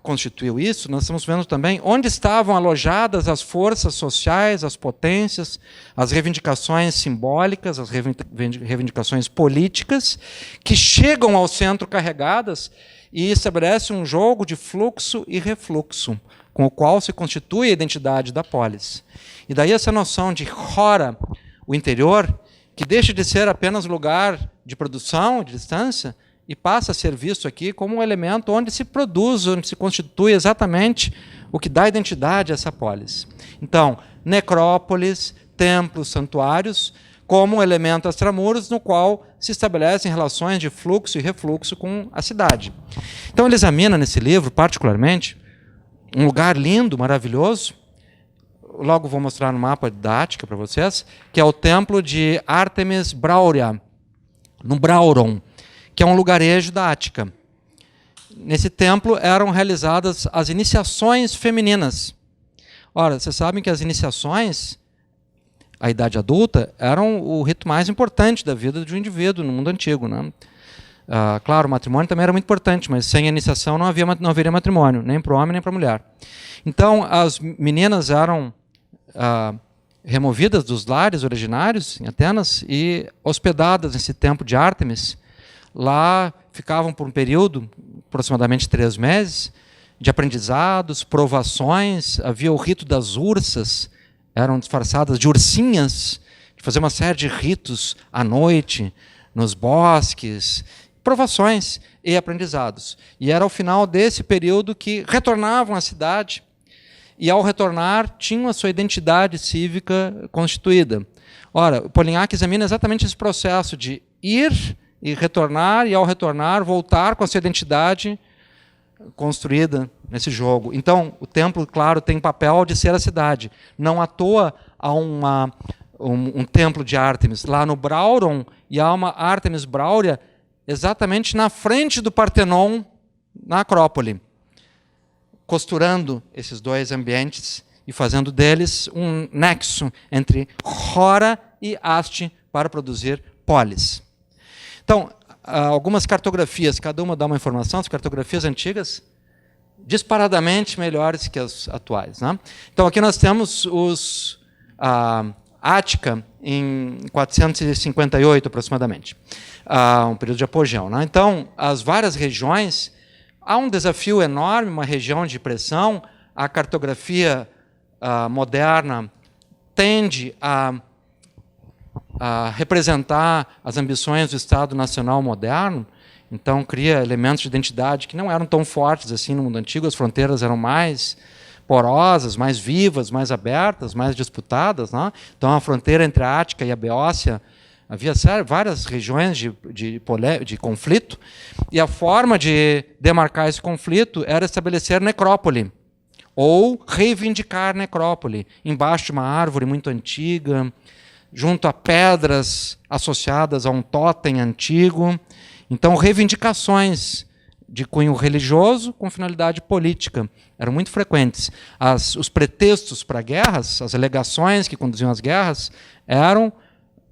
constituiu isso, nós estamos vendo também onde estavam alojadas as forças sociais, as potências, as reivindicações simbólicas, as reivindicações políticas, que chegam ao centro carregadas e estabelecem um jogo de fluxo e refluxo, com o qual se constitui a identidade da polis. E daí essa noção de hora, o interior, que deixa de ser apenas lugar de produção, de distância, e passa a ser visto aqui como um elemento onde se produz, onde se constitui exatamente o que dá identidade a essa polis. Então, necrópolis, templos, santuários, como um elemento extramuros no qual se estabelecem relações de fluxo e refluxo com a cidade. Então ele examina nesse livro, particularmente, um lugar lindo, maravilhoso, logo vou mostrar no mapa da Ática para vocês, que é o templo de Artemis Brauria, no Brauron, que é um lugarejo da Ática. Nesse templo eram realizadas as iniciações femininas. Ora, vocês sabem que as iniciações, a idade adulta, eram o rito mais importante da vida de um indivíduo no mundo antigo, né? Claro, o matrimônio também era muito importante, mas sem a iniciação não haveria matrimônio, nem para o homem nem para a mulher. Então, as meninas eram removidas dos lares originários em Atenas e hospedadas nesse templo de Ártemis. Lá ficavam por um período, aproximadamente 3 meses, de aprendizados, provações. Havia o rito das ursas, eram disfarçadas de ursinhas, de fazer uma série de ritos à noite, nos bosques, provações e aprendizados. E era ao final desse período que retornavam à cidade e, ao retornar, tinham a sua identidade cívica constituída. Ora, o Polignac examina exatamente esse processo de ir e retornar, e, ao retornar, voltar com a sua identidade construída nesse jogo. Então, o templo, claro, tem papel de ser a cidade. Não à toa há um templo de Ártemis lá no Brauron, e há uma Ártemis Bráurea exatamente na frente do Partenon, na Acrópole, costurando esses dois ambientes e fazendo deles um nexo entre Hora e Haste para produzir polis. Então, algumas cartografias, cada uma dá uma informação, as cartografias antigas, disparadamente melhores que as atuais, né? Então, aqui nós temos Ática, em 458, aproximadamente, um período de apogeu, né? Então, as várias regiões, há um desafio enorme, uma região de pressão. A cartografia moderna tende a representar as ambições do Estado Nacional moderno, então cria elementos de identidade que não eram tão fortes assim no mundo antigo. As fronteiras eram mais porosas, mais vivas, mais abertas, mais disputadas, né? Então a fronteira entre a Ática e a Beócia, havia várias regiões de conflito, e a forma de demarcar esse conflito era estabelecer necrópole, ou reivindicar necrópole, embaixo de uma árvore muito antiga, junto a pedras associadas a um totem antigo. Então, reivindicações de cunho religioso com finalidade política eram muito frequentes. Os pretextos para guerras, as alegações que conduziam às guerras, eram,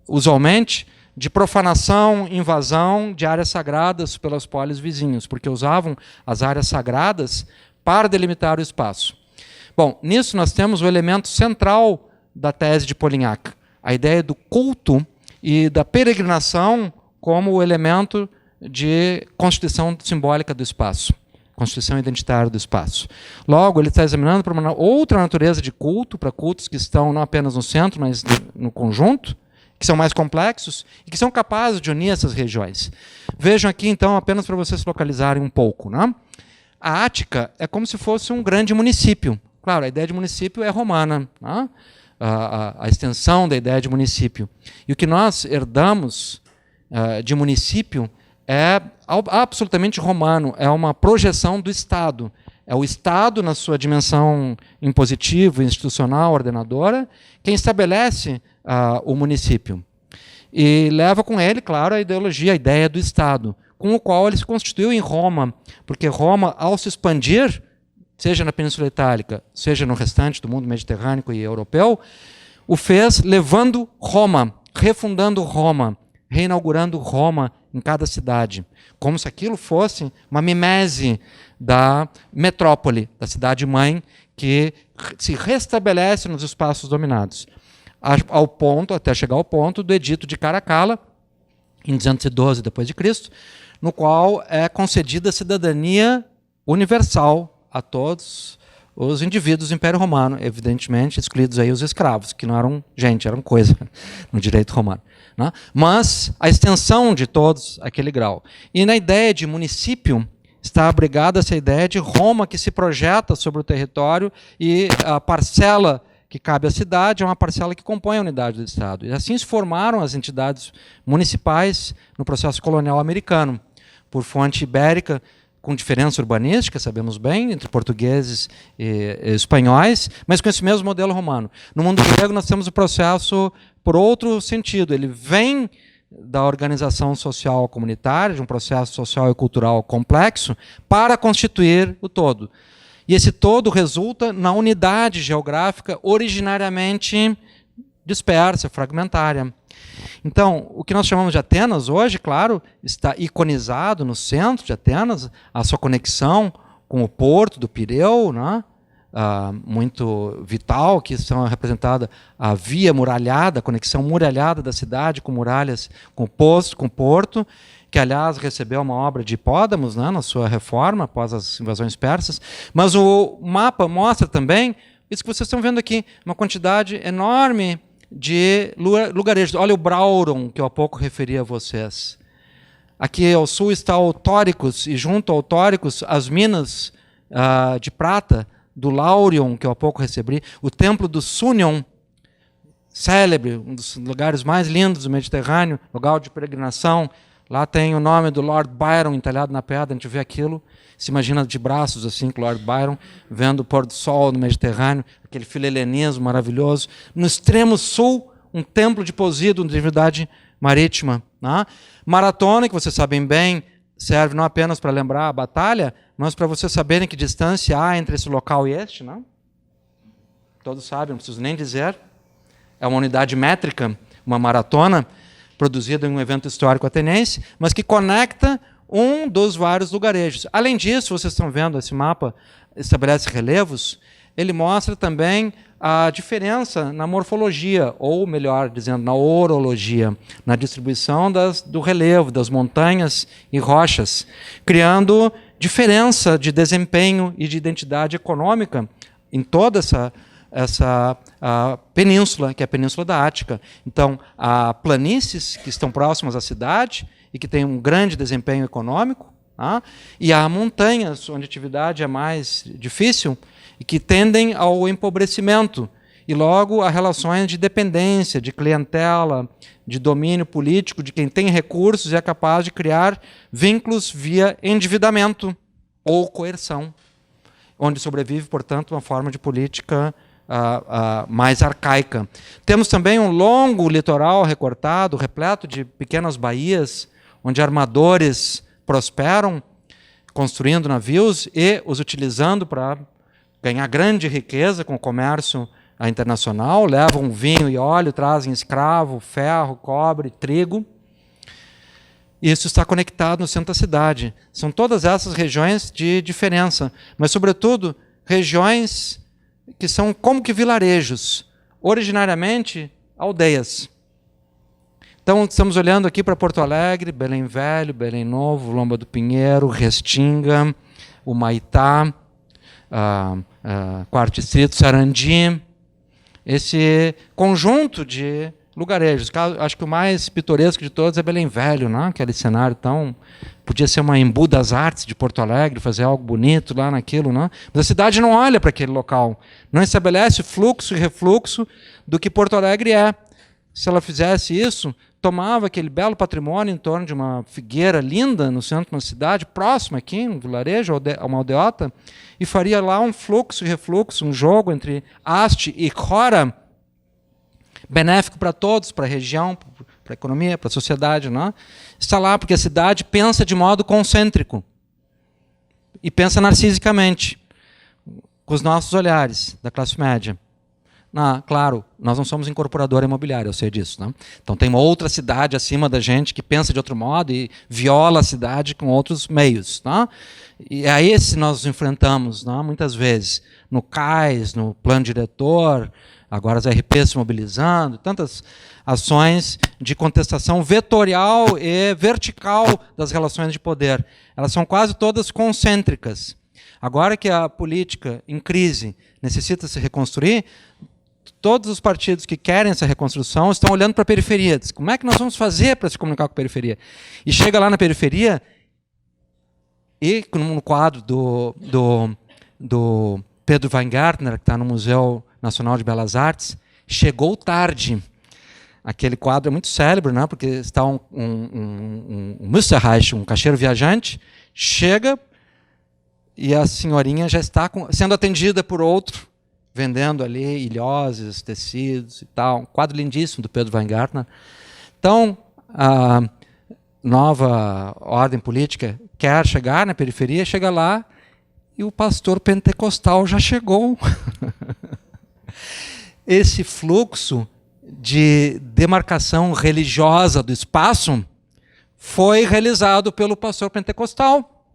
usualmente, de profanação, invasão de áreas sagradas pelos polis vizinhos, porque usavam as áreas sagradas para delimitar o espaço. Bom, nisso nós temos o elemento central da tese de Polignac, a ideia do culto e da peregrinação como o elemento de constituição simbólica do espaço, constituição identitária do espaço. Logo, ele está examinando para uma outra natureza de culto, para cultos que estão não apenas no centro, mas no conjunto, que são mais complexos e que são capazes de unir essas regiões. Vejam aqui, então, apenas para vocês se localizarem um pouco, né? A Ática é como se fosse um grande município. Claro, a ideia de município é romana, né? A extensão da ideia de município. E o que nós herdamos de município é absolutamente romano, é uma projeção do Estado. É o Estado, na sua dimensão impositiva, institucional, ordenadora, quem estabelece o município. E leva com ele, claro, a ideologia, a ideia do Estado, com o qual ele se constituiu em Roma, porque Roma, ao se expandir, seja na Península Itálica, seja no restante do mundo mediterrâneo e europeu, o fez levando Roma, refundando Roma, reinaugurando Roma em cada cidade, como se aquilo fosse uma mimese da metrópole, da cidade-mãe, que se restabelece nos espaços dominados, ao ponto, até chegar ao ponto do Edito de Caracalla, em 212 d.C., no qual é concedida a cidadania universal a todos os indivíduos do Império Romano, evidentemente excluídos aí os escravos, que não eram gente, eram coisa no direito romano, né? Mas a extensão de todos aquele grau. E na ideia de município está abrigada essa ideia de Roma que se projeta sobre o território, e a parcela que cabe à cidade é uma parcela que compõe a unidade do Estado. E assim se formaram as entidades municipais no processo colonial americano, por fonte ibérica, com diferença urbanística, sabemos bem, entre portugueses e espanhóis, mas com esse mesmo modelo romano. No mundo grego nós temos o processo por outro sentido. Ele vem da organização social comunitária, de um processo social e cultural complexo, para constituir o todo. E esse todo resulta na unidade geográfica originariamente dispersa, fragmentária. Então, o que nós chamamos de Atenas hoje, claro, está iconizado no centro de Atenas, a sua conexão com o porto do Pireu, né? Muito vital, que são representada a via muralhada, a conexão muralhada da cidade com muralhas, com o porto, que, aliás, recebeu uma obra de Hipódamos, né, na sua reforma, após as invasões persas. Mas o mapa mostra também isso que vocês estão vendo aqui, uma quantidade enorme de lugarejos. Olha o Brauron, que eu há pouco referi a vocês. Aqui ao sul está o Tóricos, e junto ao Tóricos, as minas de prata do Laurion, que eu há pouco recebi, o templo do Sunion, célebre, um dos lugares mais lindos do Mediterrâneo, lugar de peregrinação. Lá tem o nome do Lord Byron entalhado na pedra, a gente vê aquilo, se imagina de braços assim, com o Lord Byron, vendo o pôr do sol no Mediterrâneo, aquele filhelenismo maravilhoso. No extremo sul, um templo de Posídon, de divindade marítima. Né? Maratona, que vocês sabem bem, serve não apenas para lembrar a batalha, mas para vocês saberem que distância há entre esse local e este. Não? Todos sabem, não preciso nem dizer. É uma unidade métrica, uma maratona, produzida em um evento histórico ateniense, mas que conecta um dos vários lugarejos. Além disso, vocês estão vendo, esse mapa estabelece relevos, ele mostra também a diferença na morfologia, ou melhor dizendo, na orologia, na distribuição do relevo, das montanhas e rochas, criando diferença de desempenho e de identidade econômica em toda essa península, que é a Península da Ática. Então, há planícies que estão próximas à cidade e que têm um grande desempenho econômico, e há montanhas onde a atividade é mais difícil e que tendem ao empobrecimento e logo a relações de dependência, de clientela, de domínio político, de quem tem recursos e é capaz de criar vínculos via endividamento ou coerção, onde sobrevive, portanto, uma forma de política mais arcaica. Temos também um longo litoral recortado, repleto de pequenas baías, onde armadores prosperam, construindo navios e os utilizando para ganhar grande riqueza com o comércio internacional, levam vinho e óleo, trazem escravo, ferro, cobre, trigo. Isso está conectado no centro da cidade. São todas essas regiões de diferença, mas, sobretudo, regiões que são como que vilarejos, originariamente aldeias. Então, estamos olhando aqui para Porto Alegre, Belém Velho, Belém Novo, Lomba do Pinheiro, Restinga, Humaitá, Quarto Distrito, Sarandi, esse conjunto de lugarejos. Acho que o mais pitoresco de todos é Belém Velho, né? Aquele cenário tão... Podia ser uma Embu das Artes de Porto Alegre, fazer algo bonito lá naquilo, né? Mas a cidade não olha para aquele local, não estabelece fluxo e refluxo do que Porto Alegre é. Se ela fizesse isso, tomava aquele belo patrimônio em torno de uma figueira linda no centro de uma cidade, próxima aqui, um vilarejo, uma aldeota, e faria lá um fluxo e refluxo, um jogo entre haste e chora, benéfico para todos, para a região, para a economia, para a sociedade. Não? Está lá porque a cidade pensa de modo concêntrico e pensa narcisicamente, com os nossos olhares da classe média. Claro, nós não somos incorporadora imobiliária, eu sei disso. Né? Então tem uma outra cidade acima da gente que pensa de outro modo e viola a cidade com outros meios. Né? E é esse nós nos enfrentamos, né? Muitas vezes, no CAIS, no plano diretor, agora as RPs se mobilizando, tantas ações de contestação vetorial e vertical das relações de poder. Elas são quase todas concêntricas. Agora que a política em crise necessita se reconstruir, todos os partidos que querem essa reconstrução estão olhando para a periferia. Diz, como é que nós vamos fazer para se comunicar com a periferia? E chega lá na periferia e, no quadro do Pedro Weingartner, que está no Museu Nacional de Belas Artes, chegou tarde. Aquele quadro é muito célebre, né? Porque está um Müsterreich, um caixeiro viajante, chega e a senhorinha já está sendo atendida por outro, vendendo ali ilhoses, tecidos e tal. Um quadro lindíssimo do Pedro Weingartner. Então, a nova ordem política quer chegar na periferia, chega lá e o pastor pentecostal já chegou. Esse fluxo de demarcação religiosa do espaço foi realizado pelo pastor pentecostal.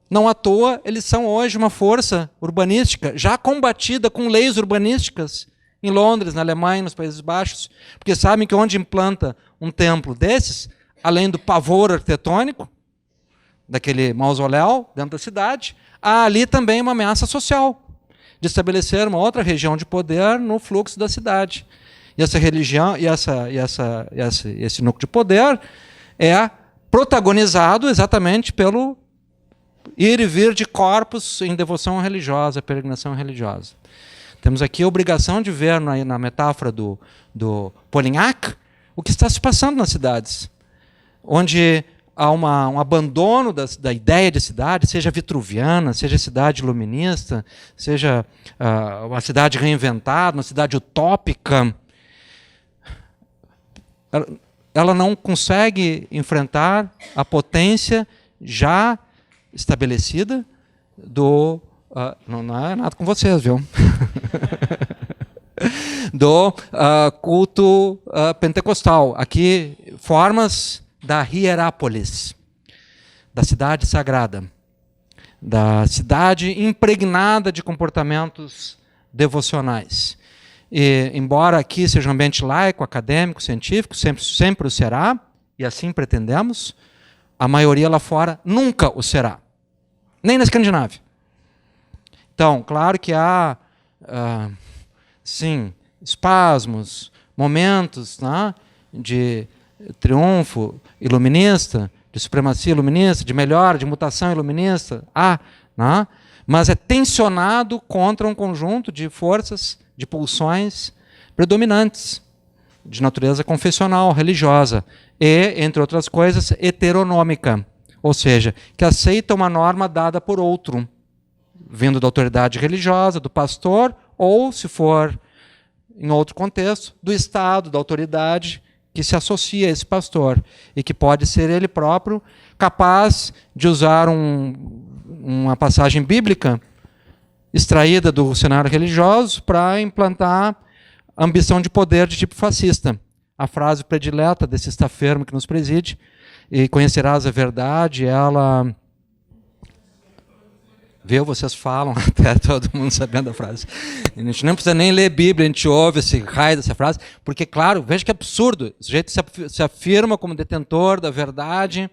Não à toa, eles são hoje uma força urbanística já combatida com leis urbanísticas em Londres, na Alemanha, nos Países Baixos, porque sabem que onde implanta um templo desses, além do pavor arquitetônico, daquele mausoléu dentro da cidade, há ali também uma ameaça social de estabelecer uma outra região de poder no fluxo da cidade. E essa religião e esse núcleo de poder é protagonizado exatamente pelo ir e vir de corpos em devoção religiosa, peregrinação religiosa. Temos aqui a obrigação de ver na metáfora do Polignac o que está se passando nas cidades, onde há um abandono da ideia de cidade, seja vitruviana, seja cidade iluminista, seja uma cidade reinventada, uma cidade utópica. Ela não consegue enfrentar a potência já estabelecida do... não é nada com vocês, viu? Do culto pentecostal. Aqui, formas da Hierápolis, da cidade sagrada, da cidade impregnada de comportamentos devocionais. E, embora aqui seja um ambiente laico, acadêmico, científico, sempre o será, e assim pretendemos, a maioria lá fora nunca o será. Nem na Escandinávia. Então, claro que há, sim, espasmos, momentos, né, de triunfo iluminista, de supremacia iluminista, de melhora, de mutação iluminista, né, mas é tensionado contra um conjunto de forças, de pulsões predominantes, de natureza confessional, religiosa, e, entre outras coisas, heteronômica, ou seja, que aceita uma norma dada por outro, vindo da autoridade religiosa, do pastor, ou, se for em outro contexto, do Estado, da autoridade que se associa a esse pastor, e que pode ser ele próprio capaz de usar uma passagem bíblica extraída do cenário religioso para implantar ambição de poder de tipo fascista. A frase predileta desse estafermo que nos preside, e conhecerás a verdade, ela... Viu? Vocês falam até todo mundo sabendo a frase. A gente não precisa nem ler Bíblia, a gente ouve esse raio dessa frase, porque, claro, veja que absurdo. O sujeito se afirma como detentor da verdade,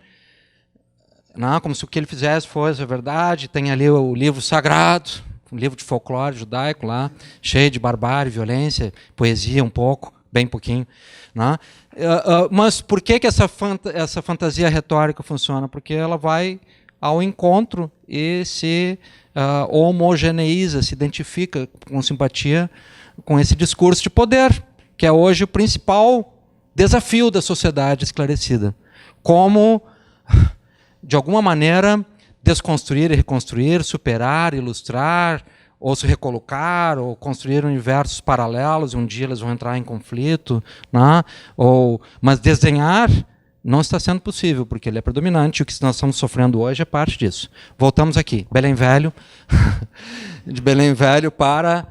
não, como se o que ele fizesse fosse a verdade, tem ali o livro sagrado, um livro de folclore judaico lá, cheio de barbárie, violência, poesia um pouco, bem pouquinho. Não? Mas por que essa fantasia retórica funciona? Porque ela vai ao encontro e se homogeneiza, se identifica com simpatia com esse discurso de poder, que é hoje o principal desafio da sociedade esclarecida. Como, de alguma maneira, desconstruir e reconstruir, superar, ilustrar, ou se recolocar, ou construir universos paralelos, e um dia eles vão entrar em conflito, né? Mas desenhar não está sendo possível, porque ele é predominante, e o que nós estamos sofrendo hoje é parte disso. Voltamos aqui, Belém Velho, de Belém Velho para,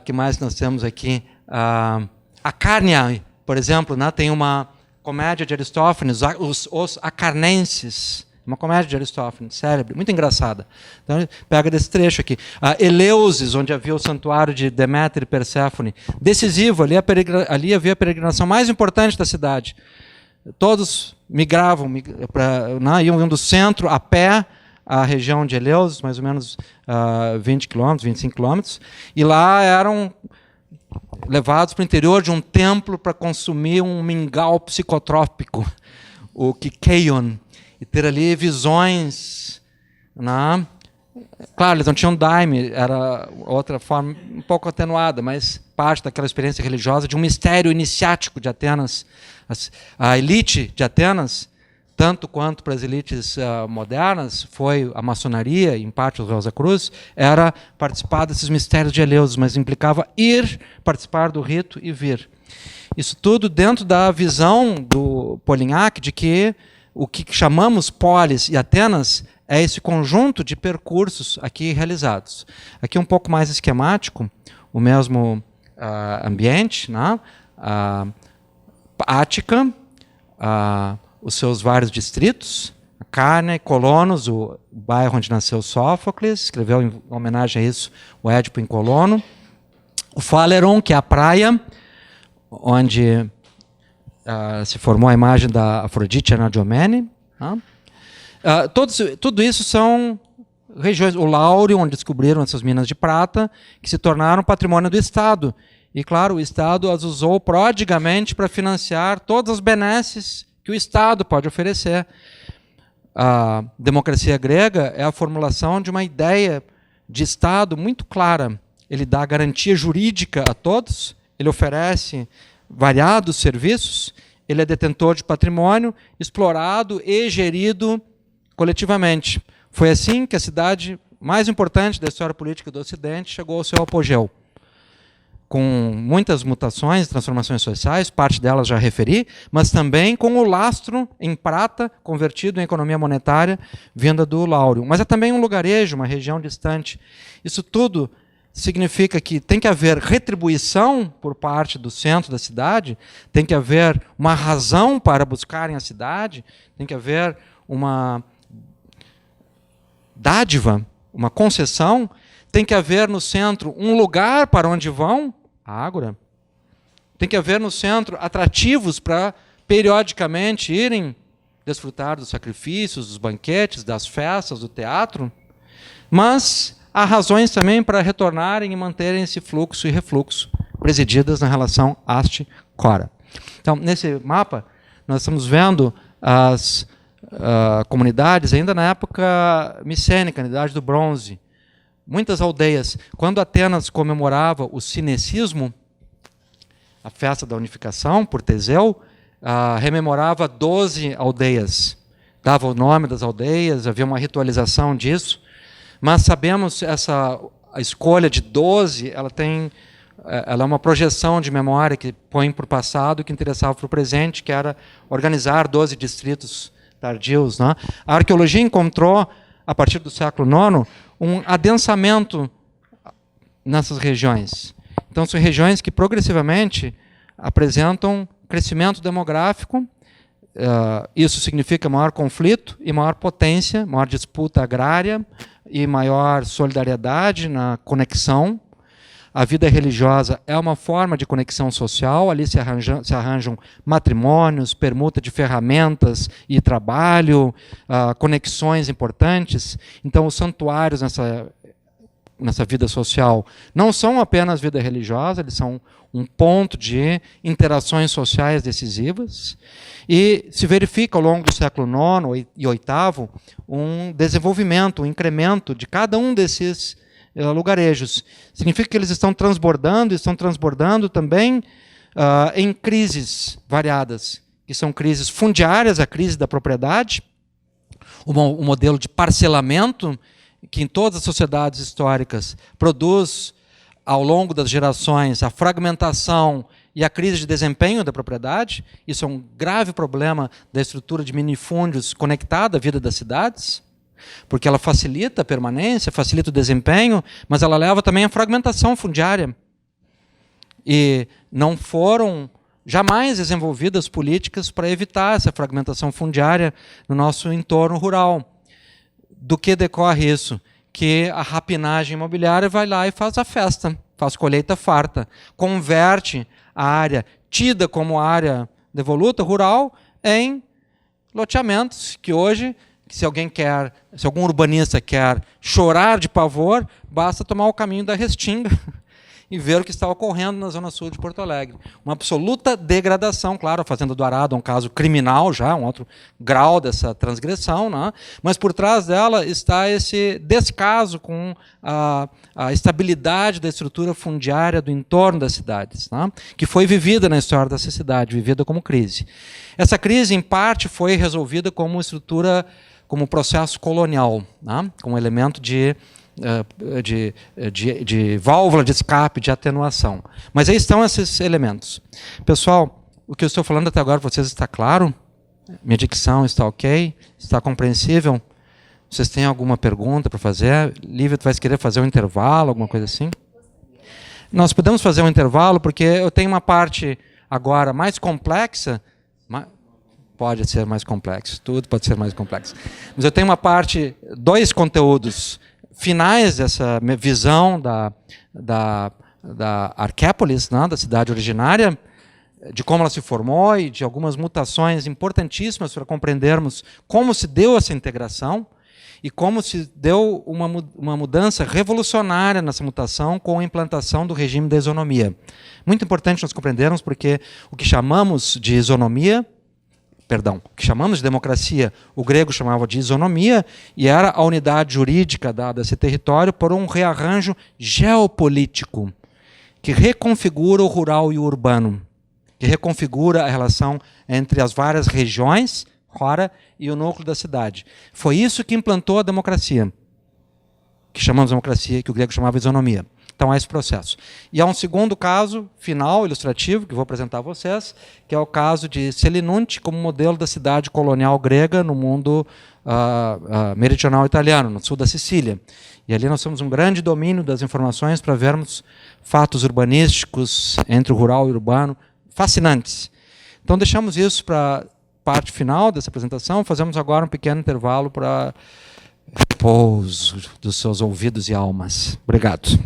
que mais nós temos aqui? A Cárnia, por exemplo, né? Tem uma comédia de Aristófanes, os Acarnenses, uma comédia de Aristófanes, célebre, muito engraçada. Então ele pega desse trecho aqui. Eleusis, onde havia o santuário de Deméter e Perséfone, decisivo, ali havia a peregrinação mais importante da cidade. Todos migravam, iam do centro a pé à região de Eleusis, mais ou menos 20 quilômetros, 25 quilômetros, e lá eram levados para o interior de um templo para consumir um mingau psicotrópico, o Kikeion, e ter ali visões. Né? Claro, eles não tinham daime, era outra forma um pouco atenuada, mas parte daquela experiência religiosa de um mistério iniciático de Atenas. A elite de Atenas, tanto quanto para as elites modernas, foi a maçonaria, em parte os Rosa Cruz, era participar desses mistérios de Eleusis, mas implicava ir, participar do rito e vir. Isso tudo dentro da visão do Polignac de que o que chamamos polis e Atenas é esse conjunto de percursos aqui realizados. Aqui um pouco mais esquemático, o mesmo ambiente, né? Ática, os seus vários distritos, a Cárnia, Colonos, o bairro onde nasceu Sófocles, escreveu em homenagem a isso o Édipo em Colono, o Phaleron, que é a praia, onde se formou a imagem da Afrodite Anadyomene. Tudo isso são regiões. O Láureo, onde descobriram essas minas de prata, que se tornaram patrimônio do Estado, E, claro, o Estado as usou prodigamente para financiar todas as benesses que o Estado pode oferecer. A democracia grega é a formulação de uma ideia de Estado muito clara. Ele dá garantia jurídica a todos, ele oferece variados serviços, ele é detentor de patrimônio explorado e gerido coletivamente. Foi assim que a cidade mais importante da história política do Ocidente chegou ao seu apogeu, com muitas mutações, transformações sociais, parte delas já referi, mas também com o lastro em prata convertido em economia monetária vinda do Láureo. Mas é também um lugarejo, uma região distante. Isso tudo significa que tem que haver retribuição por parte do centro da cidade, tem que haver uma razão para buscarem a cidade, tem que haver uma dádiva, uma concessão, tem que haver no centro um lugar para onde vão, a ágora. Tem que haver no centro atrativos para, periodicamente, irem desfrutar dos sacrifícios, dos banquetes, das festas, do teatro. Mas há razões também para retornarem e manterem esse fluxo e refluxo, presididas na relação haste-cora. Então, nesse mapa, nós estamos vendo as comunidades, ainda na época micênica, na Idade do Bronze, muitas aldeias. Quando Atenas comemorava o cinecismo, a festa da unificação, por Teseu, rememorava 12 aldeias. Dava o nome das aldeias, havia uma ritualização disso. Mas sabemos a escolha de 12, ela é uma projeção de memória que põe para o passado, que interessava para o presente, que era organizar 12 distritos tardios. Né? A arqueologia encontrou, a partir do século IX, um adensamento nessas regiões. Então, são regiões que progressivamente apresentam crescimento demográfico. Isso significa maior conflito e maior potência, maior disputa agrária e maior solidariedade na conexão. A vida religiosa é uma forma de conexão social, ali se arranjam matrimônios, permuta de ferramentas e trabalho, conexões importantes. Então, os santuários nessa vida social não são apenas vida religiosa, eles são um ponto de interações sociais decisivas. E se verifica ao longo do século IX e VIII um desenvolvimento, um incremento de cada um desses lugarejos. Significa que eles estão transbordando também em crises variadas, que são crises fundiárias, a crise da propriedade, um modelo de parcelamento que em todas as sociedades históricas produz, ao longo das gerações, a fragmentação e a crise de desempenho da propriedade. Isso é um grave problema da estrutura de minifúndios conectada à vida das cidades, porque ela facilita a permanência, facilita o desempenho, mas ela leva também à fragmentação fundiária. E não foram jamais desenvolvidas políticas para evitar essa fragmentação fundiária no nosso entorno rural. Do que decorre isso? Que a rapinagem imobiliária vai lá e faz a festa, faz colheita farta, converte a área tida como área devoluta, rural, em loteamentos que hoje, se algum urbanista quer chorar de pavor, basta tomar o caminho da Restinga e ver o que está ocorrendo na zona sul de Porto Alegre. Uma absoluta degradação, claro, a Fazenda do Arado é um caso criminal já, um outro grau dessa transgressão, né? Mas por trás dela está esse descaso com a estabilidade da estrutura fundiária do entorno das cidades, né? Que foi vivida na história dessa cidade, vivida como crise. Essa crise, em parte, foi resolvida como estrutura, como processo colonial, né? Como elemento de válvula de escape, de atenuação. Mas aí estão esses elementos. Pessoal, o que eu estou falando até agora para vocês está claro? Minha dicção está ok? Está compreensível? Vocês têm alguma pergunta para fazer? Lívia, tu vais querer fazer um intervalo, alguma coisa assim? Nós podemos fazer um intervalo, porque eu tenho uma parte agora mais complexa. Pode ser mais complexo, tudo pode ser mais complexo. Mas eu tenho uma parte, 2 conteúdos finais dessa visão da Arquépolis, né, da cidade originária, de como ela se formou e de algumas mutações importantíssimas para compreendermos como se deu essa integração. e como se deu uma mudança revolucionária nessa mutação com a implantação do regime da isonomia. Muito importante nós compreendermos, porque o que chamamos de isonomia, o que chamamos de democracia, o grego chamava de isonomia, e era a unidade jurídica dada a esse território por um rearranjo geopolítico, que reconfigura o rural e o urbano, que reconfigura a relação entre as várias regiões, fora, e o núcleo da cidade. Foi isso que implantou a democracia, que chamamos de democracia, que o grego chamava de isonomia. Então, há esse processo. E há um segundo caso final, ilustrativo, que vou apresentar a vocês, que é o caso de Selinunte como modelo da cidade colonial grega no mundo meridional italiano, no sul da Sicília. E ali nós temos um grande domínio das informações para vermos fatos urbanísticos entre o rural e o urbano, fascinantes. Então, deixamos isso para a parte final dessa apresentação. Fazemos agora um pequeno intervalo para repouso dos seus ouvidos e almas. Obrigado.